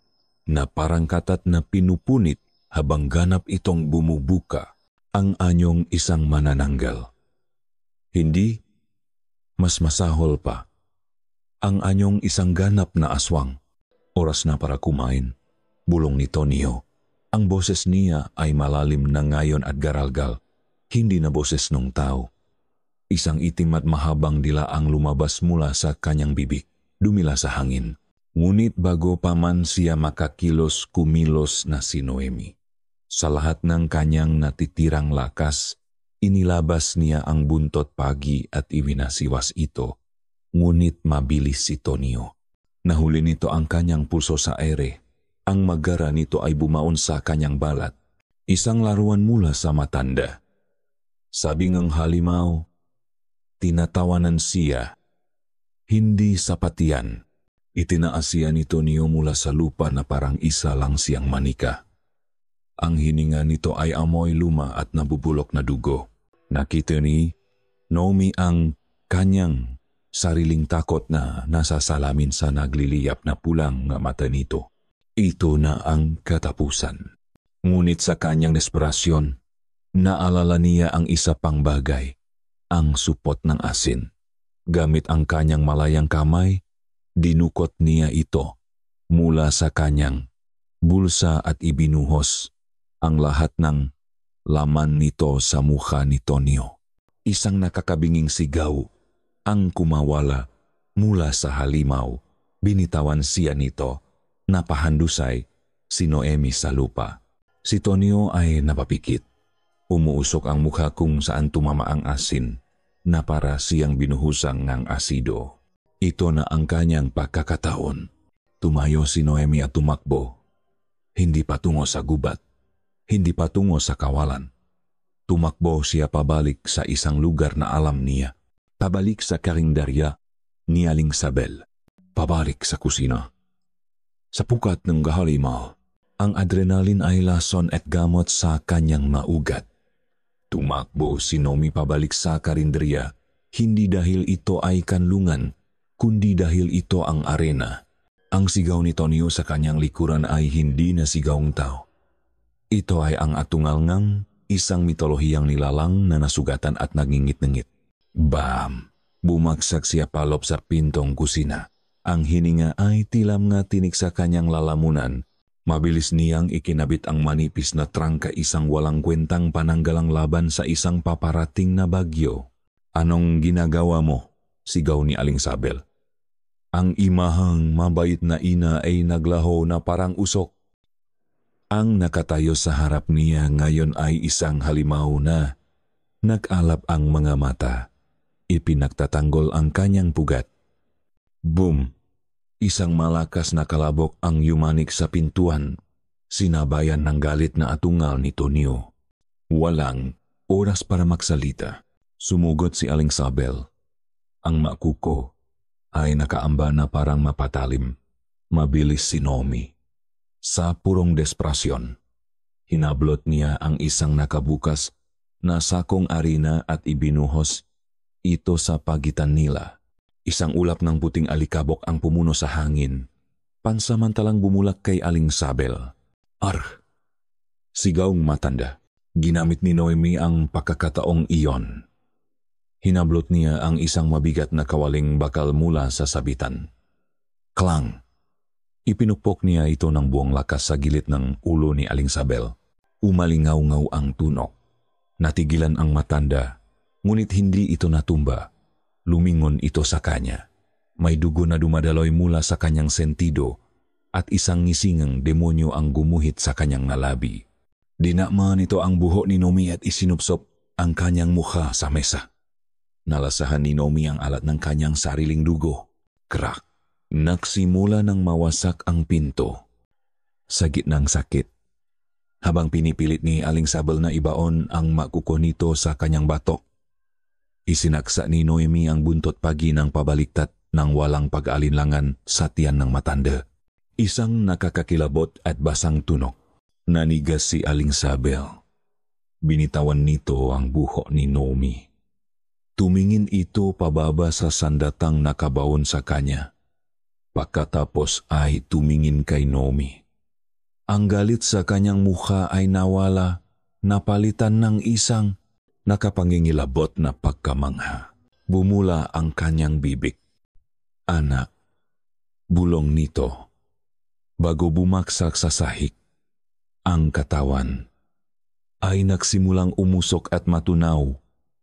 na parang katat na pinupunit habang ganap itong bumubuka ang anyong isang manananggal. Hindi, mas masahol pa. Ang anyong isang ganap na aswang. Oras na para kumain. Bulong ni Tonio. Ang boses niya ay malalim na ngayon at garalgal. Hindi na boses ng tao. Isang itim at mahabang dila ang lumabas mula sa kanyang bibig, dumila sa hangin. Ngunit bago pa man siya makakilos, kumilos na si Noemi. Sa lahat ng kanyang natitirang lakas, inilabas niya ang buntot pagi at iwinasiwas ito. Ngunit mabilis si Tonio. Nahuli nito ang kanyang pulso sa ere. Ang magara nito ay bumaon sa kanyang balat. Isang laruan mula sa matanda. Sabi ngang halimaw, tinatawanan siya. Hindi sapat yan. Itinaas siya ni Tonio mula sa lupa na parang isa lang siyang manika. Ang hininga nito ay amoy luma at nabubulok na dugo. Nakita ni Naomi ang kanyang sariling takot na nasa salamin sa nagliliyap na pulang nga mata nito. Ito na ang katapusan. Ngunit sa kanyang desperasyon, naalala niya ang isa pang bagay, ang supot ng asin. Gamit ang kanyang malayang kamay, dinukot niya ito mula sa kanyang bulsa at ibinuhos ang lahat ng laman nito sa mukha ni Tonio. Isang nakakabinging sigaw ang kumawala mula sa halimaw. Binitawan siya nito, napahandusay si Noemi sa lupa. Si Tonio ay napapikit. Umuusok ang mukha kung saan tumama ang asin na para siyang binuhusang ng asido. Ito na ang kanyang pagkakataon. Tumayo si Noemi at tumakbo. Hindi patungo sa gubat. Hindi patungo sa kawalan. Tumakbo siya pabalik sa isang lugar na alam niya. Pabalik sa karinderya ni Aling Sabel. Pabalik sa kusina. Sa pukat ng halimaw, ang adrenalin ay lason at gamot sa kanyang maugat. Tumakbo si Noemi pabalik sa karinderya, hindi dahil ito ay kanlungan, kundi dahil ito ang arena. Ang sigaw ni Tonio sa kanyang likuran ay hindi na sigawang tao. Ito ay ang atungalngang isang mitolohiyang nilalang na nasugatan at nangingit-ngit. Bam! Bumagsak siya palop sa pintong kusina. Ang hininga ay tilam nga tinik sa kanyang lalamunan. Mabilis niyang ikinabit ang manipis na trangka, isang walang kwentang pananggalang laban sa isang paparating na bagyo. Anong ginagawa mo? Sigaw ni Aling Sabel. Ang imahang mabait na ina ay naglaho na parang usok. Ang nakatayo sa harap niya ngayon ay isang halimaw na nag-alap ang mga mata. Ipinagtatanggol ang kanyang pugat. Boom! Isang malakas na kalabok ang yumanik sa pintuan. Sinabayan ng galit na atungal ni Tonio. Walang oras para magsalita. Sumugot si Aling Sabel. Ang makuko ay nakaamba na parang mapatalim. Mabilis si Naomi. Sa purong desperasyon, hinablot niya ang isang nakabukas na sakong arena at ibinuhos ito sa pagitan nila. Isang ulap ng puting alikabok ang pumuno sa hangin, pansamantalang bumulak kay Aling Sabel. Arr! Sigawng matanda. Ginamit ni Noemi ang pagkakataong iyon. Hinablot niya ang isang mabigat na kawaling bakal mula sa sabitan. Klang! Ipinukpok niya ito ng buong lakas sa gilid ng ulo ni Aling Sabel. Umalingaw-ngaw ang tunok. Natigilan ang matanda, ngunit hindi ito natumba. Lumingon ito sa kanya. May dugo na dumadaloy mula sa kanyang sentido at isang ngisingang demonyo ang gumuhit sa kanyang nalabi. Dinakma nito ang buhok ni Naomi at isinupsop ang kanyang mukha sa mesa. Nalasahan ni Naomi ang alat ng kanyang sariling dugo. Crack! Nagsimula ng mawasak ang pinto. Sa gitnang sakit, habang pinipilit ni Aling Sabel na ibaon ang makuko nito sa kanyang batok, isinaksa ni Noemi ang buntot pagi ng pabaliktad ng walang pag-alinlangan sa tiyan ng matanda. Isang nakakakilabot at basang tunok. Nanigas si Aling Sabel. Binitawan nito ang buhok ni Naomi. Tumingin ito pababa sa sandatang nakabaon sa kanya. Pagkatapos ay tumingin kay Naomi. Ang galit sa kanyang mukha ay nawala, napalitan ng isang nakapangingilabot na pagkamangha. Bumula ang kanyang bibig. Anak, bulong nito. Bago bumaksak sa sahig, ang katawan ay nagsimulang umusok at matunaw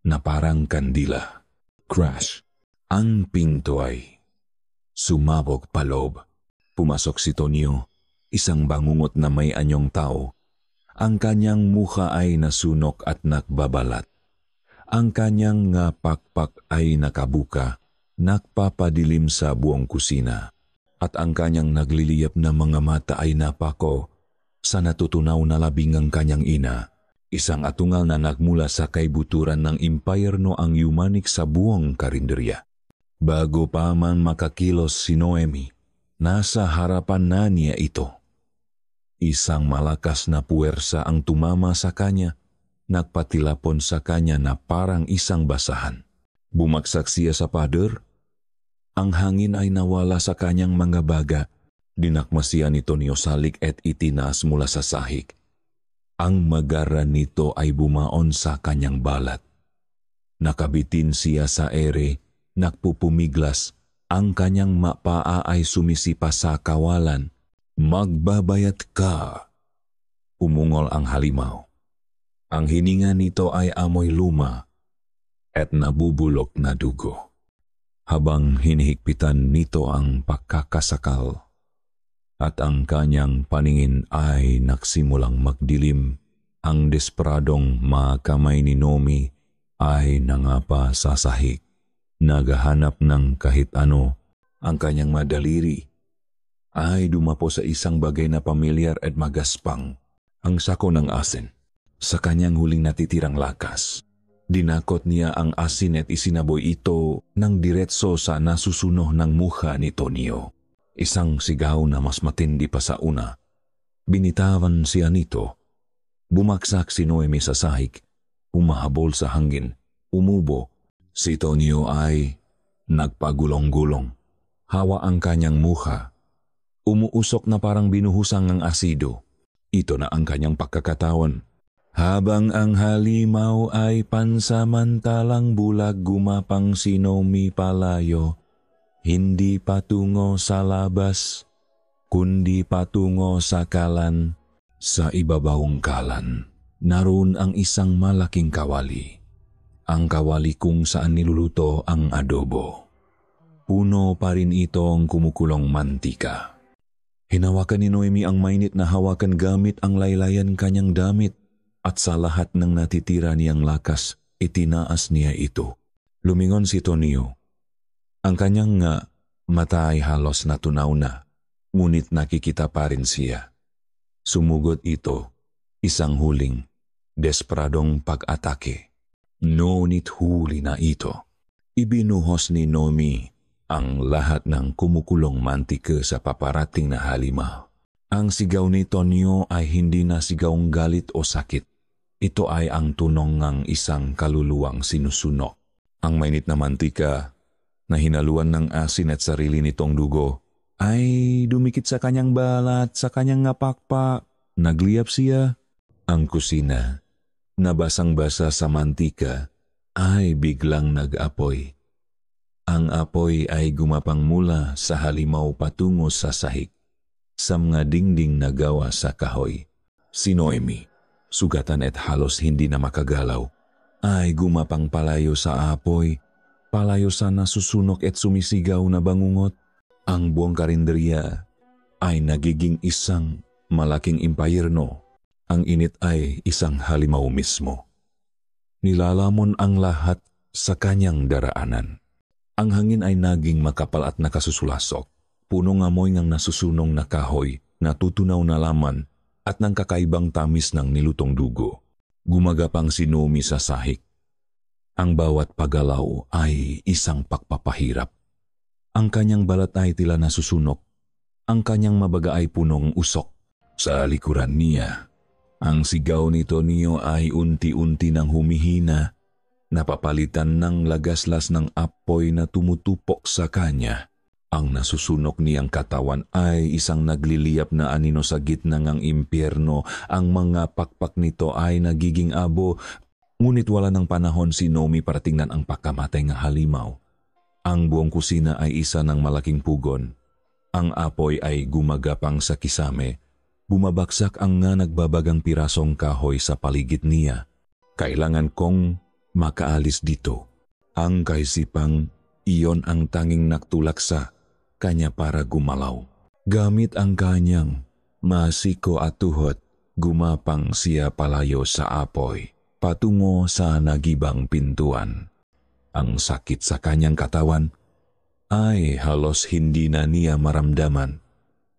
na parang kandila. Crash! Ang pinto ay sumabog paloob. Pumasok si Tonio, isang bangungot na may anyong tao. Ang kanyang mukha ay nasunok at nakbabalat. Ang kanyang nga pakpak ay nakabuka, nagpapadilim sa buong kusina. At ang kanyang nagliliyap na mga mata ay napako sa natutunaw na labingang kanyang ina. Isang atungal na nagmula sa kaibuturan ng impyerno ang yumanik sa buong karinderya. Bago pa man makakilos si Noemi, nasa harapan na niya ito. Isang malakas na puwersa ang tumama sa kanya, nagpatilapon sa kanya na parang isang basahan. Bumagsak siya sa pader. Ang hangin ay nawala sa kanyang mga baga. Dinakma siya nito ni Osalik at itinaas mula sa sahig. Ang magara nito ay bumaon sa kanyang balat. Nakabitin siya sa ere, nagpupumiglas, ang kanyang mapaa ay sumisipa sa kawalan. Magbabayat ka, umungol ang halimaw. Ang hininga nito ay amoy luma at nabubulok na dugo. Habang hinihigpitan nito ang pagkakasakal at ang kanyang paningin ay nagsimulang magdilim, ang desperadong mga kamay ni Noemi ay nangapa sa sahig. Naghahanap ng kahit ano. Ang kanyang madaliri ay dumapo sa isang bagay na pamilyar at magaspang, ang sako ng asin. Sa kanyang huling natitirang lakas, dinakot niya ang asin at isinaboy ito ng diretso sa nasusunog ng mukha ni Tonio. Isang sigaw na mas matindi pa sa una. Binitawan siya nito. Bumaksak si Noemi sa sahig, humahabol sa hangin, umubo. Si Tonio ay nagpagulong-gulong. Hawa ang kanyang mukha. Umuusok na parang binuhusang ng asido. Ito na ang kanyang pagkakatawan. Habang ang halimaw ay pansamantalang bulag, gumapang si Noemi palayo. Hindi patungo sa labas, kundi patungo sa kalan. Sa ibabawang kalan, naroon ang isang malaking kawali. Ang kawali kung saan niluluto ang adobo. Puno pa rin itong kumukulong mantika. Hinawakan ni Noemi ang mainit na hawakan gamit ang laylayan kanyang damit, at sa lahat ng natitira niyang lakas, itinaas niya ito. Lumingon si Tonio. Ang kanyang mata ay halos natunaw na, ngunit nakikita pa rin siya. Sumugot ito, isang huling, desperadong pag-atake. Ngunit huli na ito. Ibinuhos ni Noemi ang lahat ng kumukulong mantika sa paparating na halimaw. Ang sigaw ni Tonio ay hindi na sigawang galit o sakit. Ito ay ang tunog ng isang kaluluwang sinusunok. Ang mainit na mantika na hinaluan ng asin at sarili nitong dugo ay dumikit sa kanyang balat, sa kanyang ngapakpak. Nagliyap siya. Ang kusina, nabasang-basa sa mantika, ay biglang nag-apoy. Ang apoy ay gumapang mula sa halimaw patungo sa sahig, sa mga dingding na gawa sa kahoy. Si Noemi, sugatan at halos hindi na makagalaw, ay gumapang palayo sa apoy, palayo sa nasusunog at sumisigaw na bangungot. Ang buong karinderya ay nagiging isang malaking impayerno. Ang init ay isang halimaw mismo. Nilalamon ang lahat sa kanyang daraanan. Ang hangin ay naging makapal at nakasusulasok. Punong amoy ng nasusunong na kahoy, natutunaw na laman at ng kakaibang tamis ng nilutong dugo. Gumagapang si Noemi sa sahig. Ang bawat paggalaw ay isang pagpapahirap. Ang kanyang balat ay tila nasusunok. Ang kanyang mabaga ay punong usok. Sa likuran niya, ang sigaw ni Tonio ay unti-unti nang humihina, napapalitan ng lagaslas ng apoy na tumutupok sa kanya. Ang nasusunok niyang katawan ay isang nagliliyap na anino sa gitna ng impyerno. Ang mga pakpak nito ay nagiging abo, ngunit wala ng panahon si Noemi para tingnan ang pagkamatay ng halimaw. Ang buong kusina ay isa ng malaking pugon. Ang apoy ay gumagapang sa kisame. Bumabagsak ang nga nagbabagang pirasong kahoy sa paligid niya. Kailangan kong makaalis dito. Ang kaisipang iyon ang tanging nagtulak sa kanya para gumalaw. Gamit ang kanyang masiko at tuhod, gumapang siya palayo sa apoy, patungo sa nagibang pintuan. Ang sakit sa kanyang katawan ay halos hindi na niya maramdaman.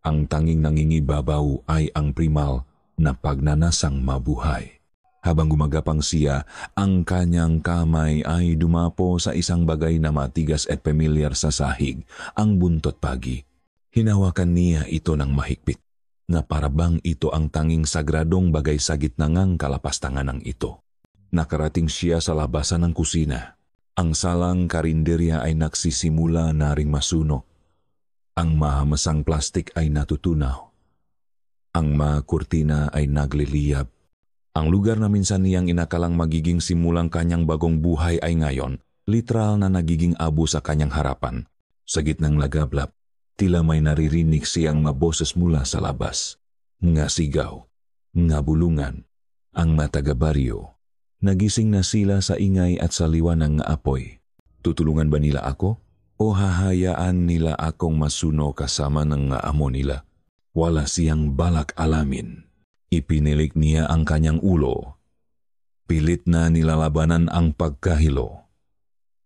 Ang tanging nangingibabaw ay ang primal na pagnanasang mabuhay. Habang gumagapang siya, ang kanyang kamay ay dumapo sa isang bagay na matigas at pamilyar sa sahig, ang buntot pagi. Hinawakan niya ito ng mahigpit, na parabang ito ang tanging sagradong bagay sa gitna ngang kalapastangan ng ito. Nakarating siya sa labasan ng kusina. Ang salang karinderya ay nagsisimula na ring masunog. Ang mahamasang plastik ay natutunaw. Ang mga kurtina ay nagliliyab. Ang lugar na minsan niyang inakalang magiging simulang kanyang bagong buhay ay ngayon, literal na nagiging abo sa kanyang harapan. Sa gitnang lagablap, tila may naririnig siyang maboses mula sa labas. Nga sigaw, nga bulungan, ang mga taga-baryo. Nagising na sila sa ingay at sa liwanag nga apoy. Tutulungan ba nila ako? O hahayaan nila akong masuno kasama ng nga amo nila? Wala siyang balak alamin. Ipinilik niya ang kanyang ulo. Pilit na nilalabanan ang pagkahilo.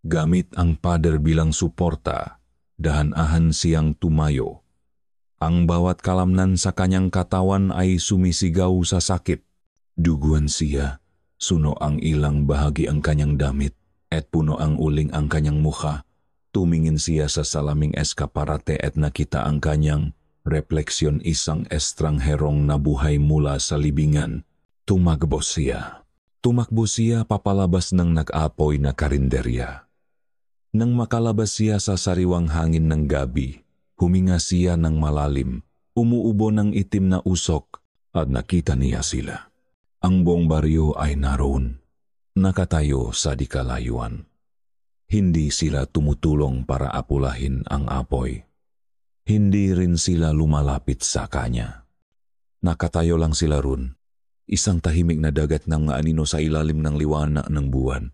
Gamit ang pader bilang suporta, dahan-ahan siyang tumayo. Ang bawat kalamnan sa kanyang katawan ay sumisigaw sa sakit. Duguan siya, suno ang ilang bahagi ang kanyang damit, at puno ang uling ang kanyang mukha. Tumingin siya sa salaming eskaparate at nakita ang kanyang refleksyon, isang estrangherong nabuhay mula sa libingan. Tumakbo siya. Tumakbo siya papalabas ng nag-apoy na karinderya. Nang makalabas siya sa sariwang hangin ng gabi, huminga siya ng malalim, umuubo ng itim na usok, at nakita niya sila. Ang buong baryo ay naroon, nakatayo sa di kalayuan. Hindi sila tumutulong para apulahin ang apoy. Hindi rin sila lumalapit sa kanya. Nakatayo lang sila ron, isang tahimik na dagat ng anino sa ilalim ng liwanag ng buwan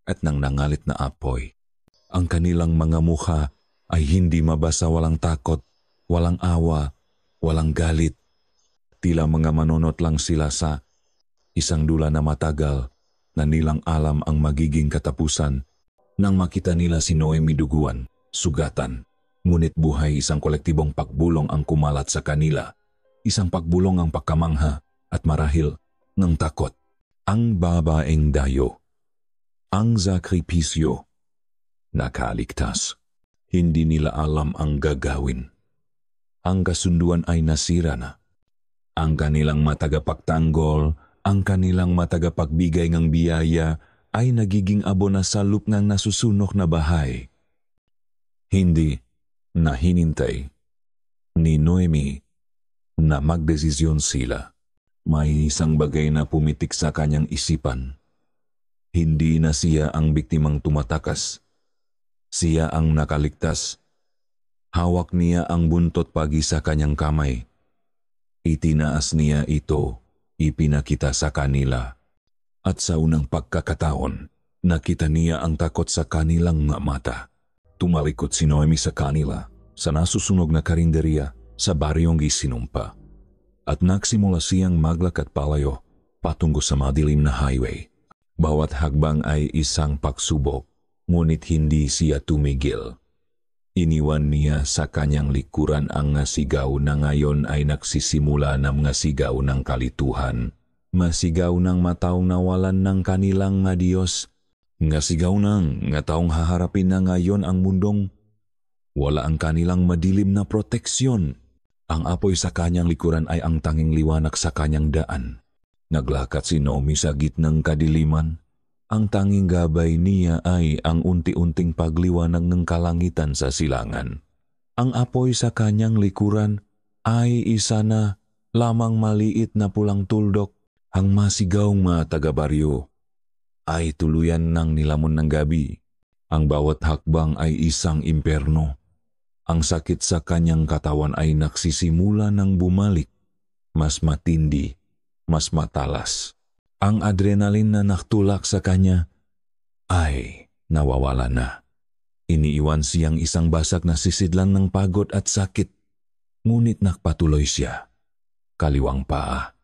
at ng nangalit na apoy. Ang kanilang mga mukha ay hindi mabasa, walang takot, walang awa, walang galit. Tila mga manonot lang sila sa isang dula na matagal na nilang alam ang magiging katapusan. Nang makita nila si Noemi duguan, sugatan, ngunit buhay, isang kolektibong pagbulong ang kumalat sa kanila. Isang pagbulong ang pagkamangha at marahil ng takot. Ang babaeng dayo, ang sakripisyo, nakaligtas. Hindi nila alam ang gagawin. Ang kasunduan ay nasira na. Ang kanilang matagapagtanggol, ang kanilang matagapagbigay ng biyaya ay nagiging abo na salop ng nasusunok na bahay. Hindi na hinintay ni Noemi na magdesisyon sila. May isang bagay na pumitik sa kanyang isipan. Hindi na siya ang biktimang tumatakas. Siya ang nakaligtas. Hawak niya ang buntot pagi sa kanyang kamay. Itinaas niya ito, ipinakita sa kanila. At sa unang pagkakataon, nakita niya ang takot sa kanilang mata. Tumalikod si Noemi sa kanila, sa nasusunog na karinderya, sa baryong isinumpa. At nagsimula siyang maglakad palayo, patungo sa madilim na highway. Bawat hagbang ay isang pagsubok, ngunit hindi siya tumigil. Iniwan niya sa kanyang likuran ang sigaw na ngayon ay nagsisimula ng mga sigaw ng kalituhan. Masigaw ng mataong nawalan ng kanilang nga Diyos, nga sigaw ng nga taong haharapin na ngayon ang mundong wala ang kanilang madilim na proteksyon. Ang apoy sa kanyang likuran ay ang tanging liwanag sa kanyang daan. Naglakad si Noemi sa gitnang kadiliman. Ang tanging gabay niya ay ang unti-unting pagliwanag ng kalangitan sa silangan. Ang apoy sa kanyang likuran ay isa na lamang maliit na pulang tuldok. Ang masigaw mga taga-baryo ay tuluyan ng nilamon ng gabi. Ang bawat hakbang ay isang imperno. Ang sakit sa kanyang katawan ay nagsisimula ng bumalik. Mas matindi, mas matalas. Ang adrenaline na naktulak sa kanya ay nawawala na. Iniiwan siyang isang basag na sisidlan ng pagod at sakit. Ngunit nakpatuloy siya. Kaliwang paa.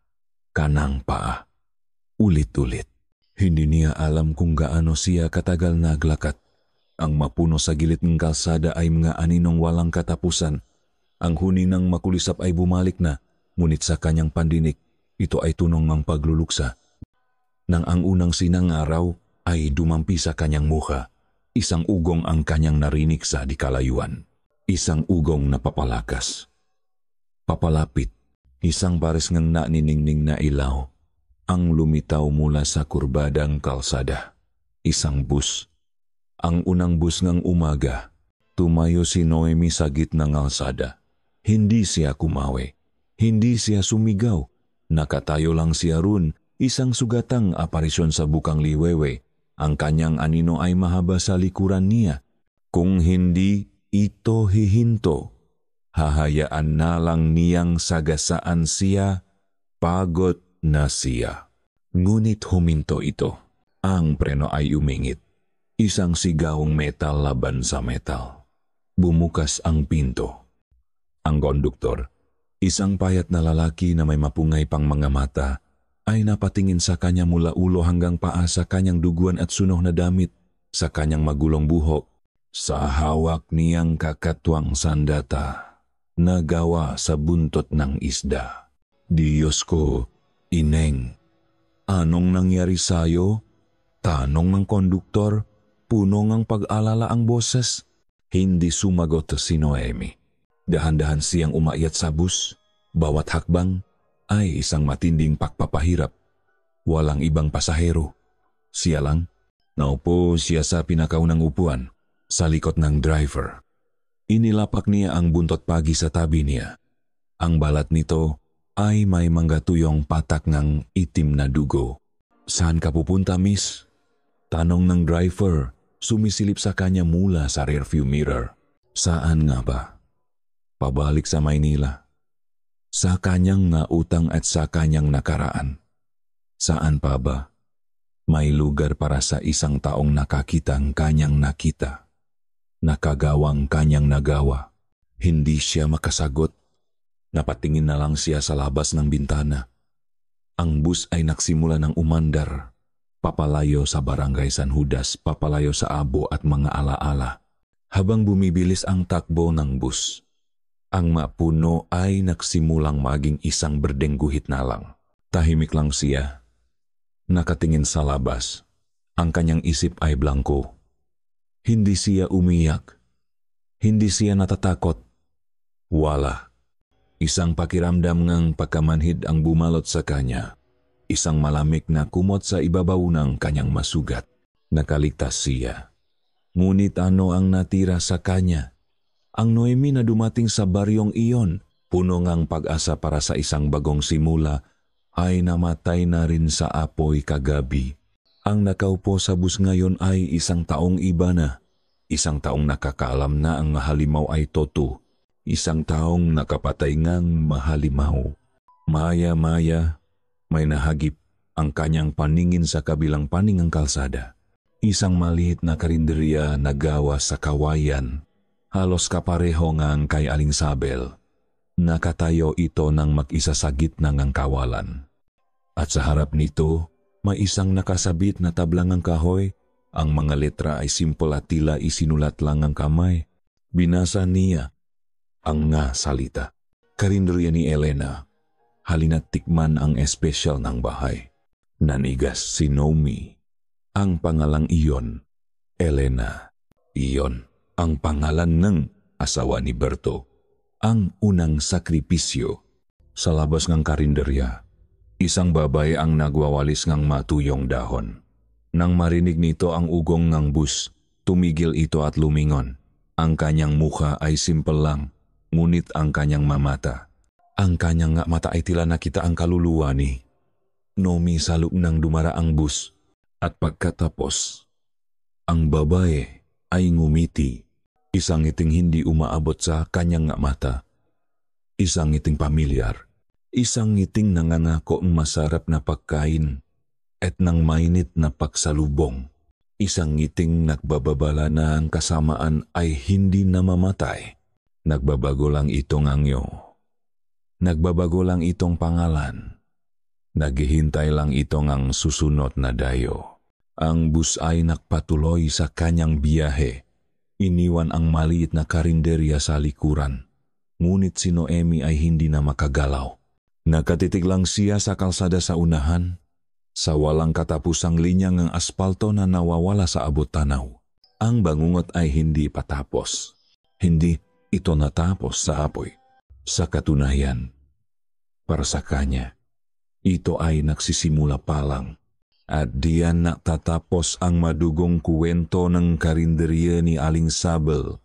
Kanang paa. Ulit-ulit. Hindi niya alam kung gaano siya katagal naglakad. Ang mapuno sa gilid ng kalsada ay mga aninong walang katapusan. Ang huni ng makulisap ay bumalik na, ngunit sa kanyang pandinig, ito ay tunong ng pagluluksa. Nang ang unang sinang araw ay dumampi sa kanyang mukha, isang ugong ang kanyang narinig sa dikalayuan. Isang ugong na papalakas. Papalapit, isang pares ngang naniningning na ilaw ang lumitaw mula sa kurbadang kalsada. Isang bus. Ang unang bus ngang umaga, tumayo si Noemi sa gitnang kalsada. Hindi siya kumawi, hindi siya sumigaw. Nakatayo lang siya ron, isang sugatang aparisyon sa bukang liwewe. Ang kanyang anino ay mahaba sa likuran niya. Kung hindi ito hihinto, hahayaan na lang niyang sagasaan siya, pagod na siya. Ngunit huminto ito. Ang preno ay umingit. Isang sigawong metal laban sa metal. Bumukas ang pinto. Ang konduktor, isang payat na lalaki na may mapungay pang mga mata, ay napatingin sa kanya mula ulo hanggang paa sa kanyang duguan at sunog na damit, sa kanyang magulong buhok, sa hawak niyang kakatwang sandata na gawa sa buntot ng isda. Diyos ko, Ineng, anong nangyari sa'yo? Tanong ng konduktor, puno ng pag-alala ang boses. Hindi sumagot si Noemi. Dahan-dahan siyang umakyat sa bus. Bawat hakbang ay isang matinding pagpapahirap. Walang ibang pasahero. Siya lang. Naupo siya sa pinakaunang upuan, sa likod ng driver. Inilapak niya ang buntot pagi sa tabi niya. Ang balat nito ay may manggatuyong patak ng itim na dugo. Saan ka pupunta, miss? Tanong ng driver, sumisilip sa kanya mula sa rearview mirror. Saan nga ba? Pabalik sa Maynila. Sa kanyang nautang at sa kanyang nakaraan. Saan pa ba? May lugar para sa isang taong nakakitang kanyang nakita. Nakagawang kanyang nagawa. Hindi siya makasagot. Napatingin na lang siya sa labas ng bintana. Ang bus ay nagsimula ng umandar. Papalayo sa barangay San Judas, papalayo sa abo at mga alaala. Habang bumibilis ang takbo ng bus, ang mapuno ay nagsimulang maging isang berdeng guhit na lang. Tahimik lang siya. Nakatingin sa labas. Ang kanyang isip ay blanko. Hindi siya umiyak. Hindi siya natatakot. Wala. Isang pakiramdam ng pagkamanhid ang bumalot sa kanya. Isang malamig na kumot sa ibabaw ng kanyang masugat. Nakaligtas siya. Ngunit ano ang natira sa kanya? Ang Noemi na dumating sa baryong iyon, puno ngang pag-asa para sa isang bagong simula, ay namatay na rin sa apoy kagabi. Ang nakaupo sa bus ngayon ay isang taong iba na. Isang taong nakakaalam na ang halimaw ay toto. Isang taong nakapatay ngang mahalimaw. Maya-maya, may nahagip ang kanyang paningin sa kabilang paning ng kalsada. Isang maliit na karinderya na gawa sa kawayan. Halos kapareho ngang kay Aling Sabel. Nakatayo ito ng mag-isa sa gitna ng kawalan. At sa harap nito, may isang nakasabit na tablang ng kahoy. Ang mga letra ay simple at tila isinulat lang ang kamay. Binasa niya ang nga salita. Karinderya ni Elena. Halina't tikman ang espesyal ng bahay. Nanigas si Noemi. Ang pangalang iyon, Elena. Iyon ang pangalan ng asawa ni Berto. Ang unang sakripisyo. Sa labas ng karinderya, isang babae ang nagwawalis ng matuyong dahon. Nang marinig nito ang ugong ng bus, tumigil ito at lumingon. Ang kanyang mukha ay simple lang, ngunit ang kanyang mamata. Ang kanyang mata ay tila nakita ang kaluluwa ni Noemi sa loob ng dumaraang bus. At pagkatapos, ang babae ay ngumiti. Isang ngiting hindi umaabot sa kanyang mata. Isang ngiting pamilyar. Isang ngiting nangangako ang masarap na pagkain at ng mainit na pagsalubong. Isang ngiting nagbababala na ang kasamaan ay hindi namamatay. Nagbabago lang itong angyo. Nagbabago lang itong pangalan. Naghihintay lang itong ang susunod na dayo. Ang bus ay nakpatuloy sa kanyang biyahe. Iniwan ang maliit na karinderya sa likuran. Ngunit si Noemi ay hindi na makagalaw. Nakatitig lang siya sa kalsada sa unahan. Sa walang katapusang linya ng aspalto na nawawala sa abot tanaw, ang bangungot ay hindi patapos. Hindi ito natapos sa apoy. Sa katunayan, para sa kanya, ito ay nagsisimula pa lang. At diyan natatapos ang madugong kuwento ng karinderya ni Aling Sabel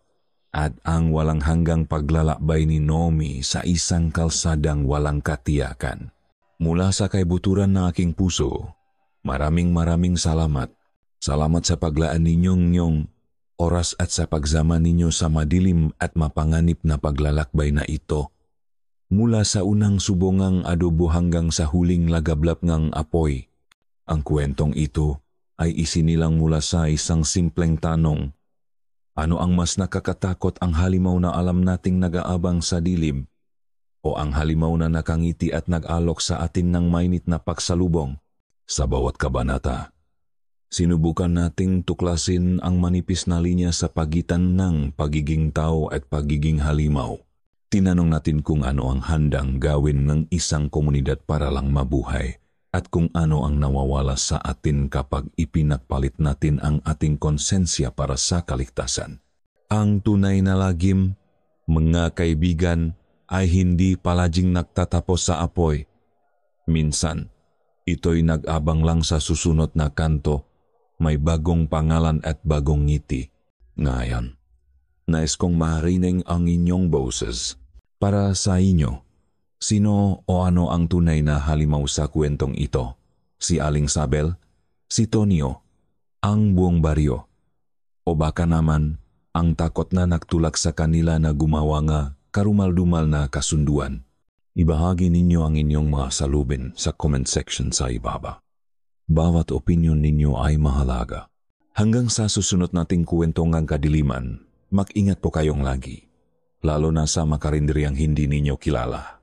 at ang walang hanggang paglalakbay ni Nomi sa isang kalsadang walang katiyakan. Mula sa kaibuturan ng aking puso, maraming salamat. Salamat sa paglaan ninyong oras at sa pagsama ninyo sa madilim at mapanganib na paglalakbay na ito. Mula sa unang subongang adobo hanggang sa huling lagablap ng apoy, ang kwentong ito ay isinilang mula sa isang simpleng tanong. Ano ang mas nakakatakot, ang halimaw na alam nating nag-aabang sa dilim o ang halimaw na nakangiti at nag-alok sa atin ng mainit na paksalubong? Sa bawat kabanata, sinubukan nating tuklasin ang manipis na linya sa pagitan ng pagiging tao at pagiging halimaw. Tinanong natin kung ano ang handang gawin ng isang komunidad para lang mabuhay at kung ano ang nawawala sa atin kapag ipinagpalit natin ang ating konsensya para sa kaligtasan. Ang tunay na lagim, mga kaibigan, ay hindi palaging nagtatapos sa apoy. Minsan, ito'y nag-abang lang sa susunod na kanto, may bagong pangalan at bagong ngiti. Ngayon, nais kong marinig ang inyong boses. Para sa inyo, sino o ano ang tunay na halimaw sa kwentong ito? Si Aling Sabel? Si Tonio? Ang buong baryo? O baka naman ang takot na nagtulak sa kanila na gumawa nga karumal-dumal na kasunduan? Ibahagi ninyo ang inyong mga salubin sa comment section sa ibaba. Bawat opinyon ninyo ay mahalaga. Hanggang sa susunod nating kwentong ang kadiliman, mag-ingat po kayong lagi. Lalo na sa makarinderyang hindi ninyo kilala.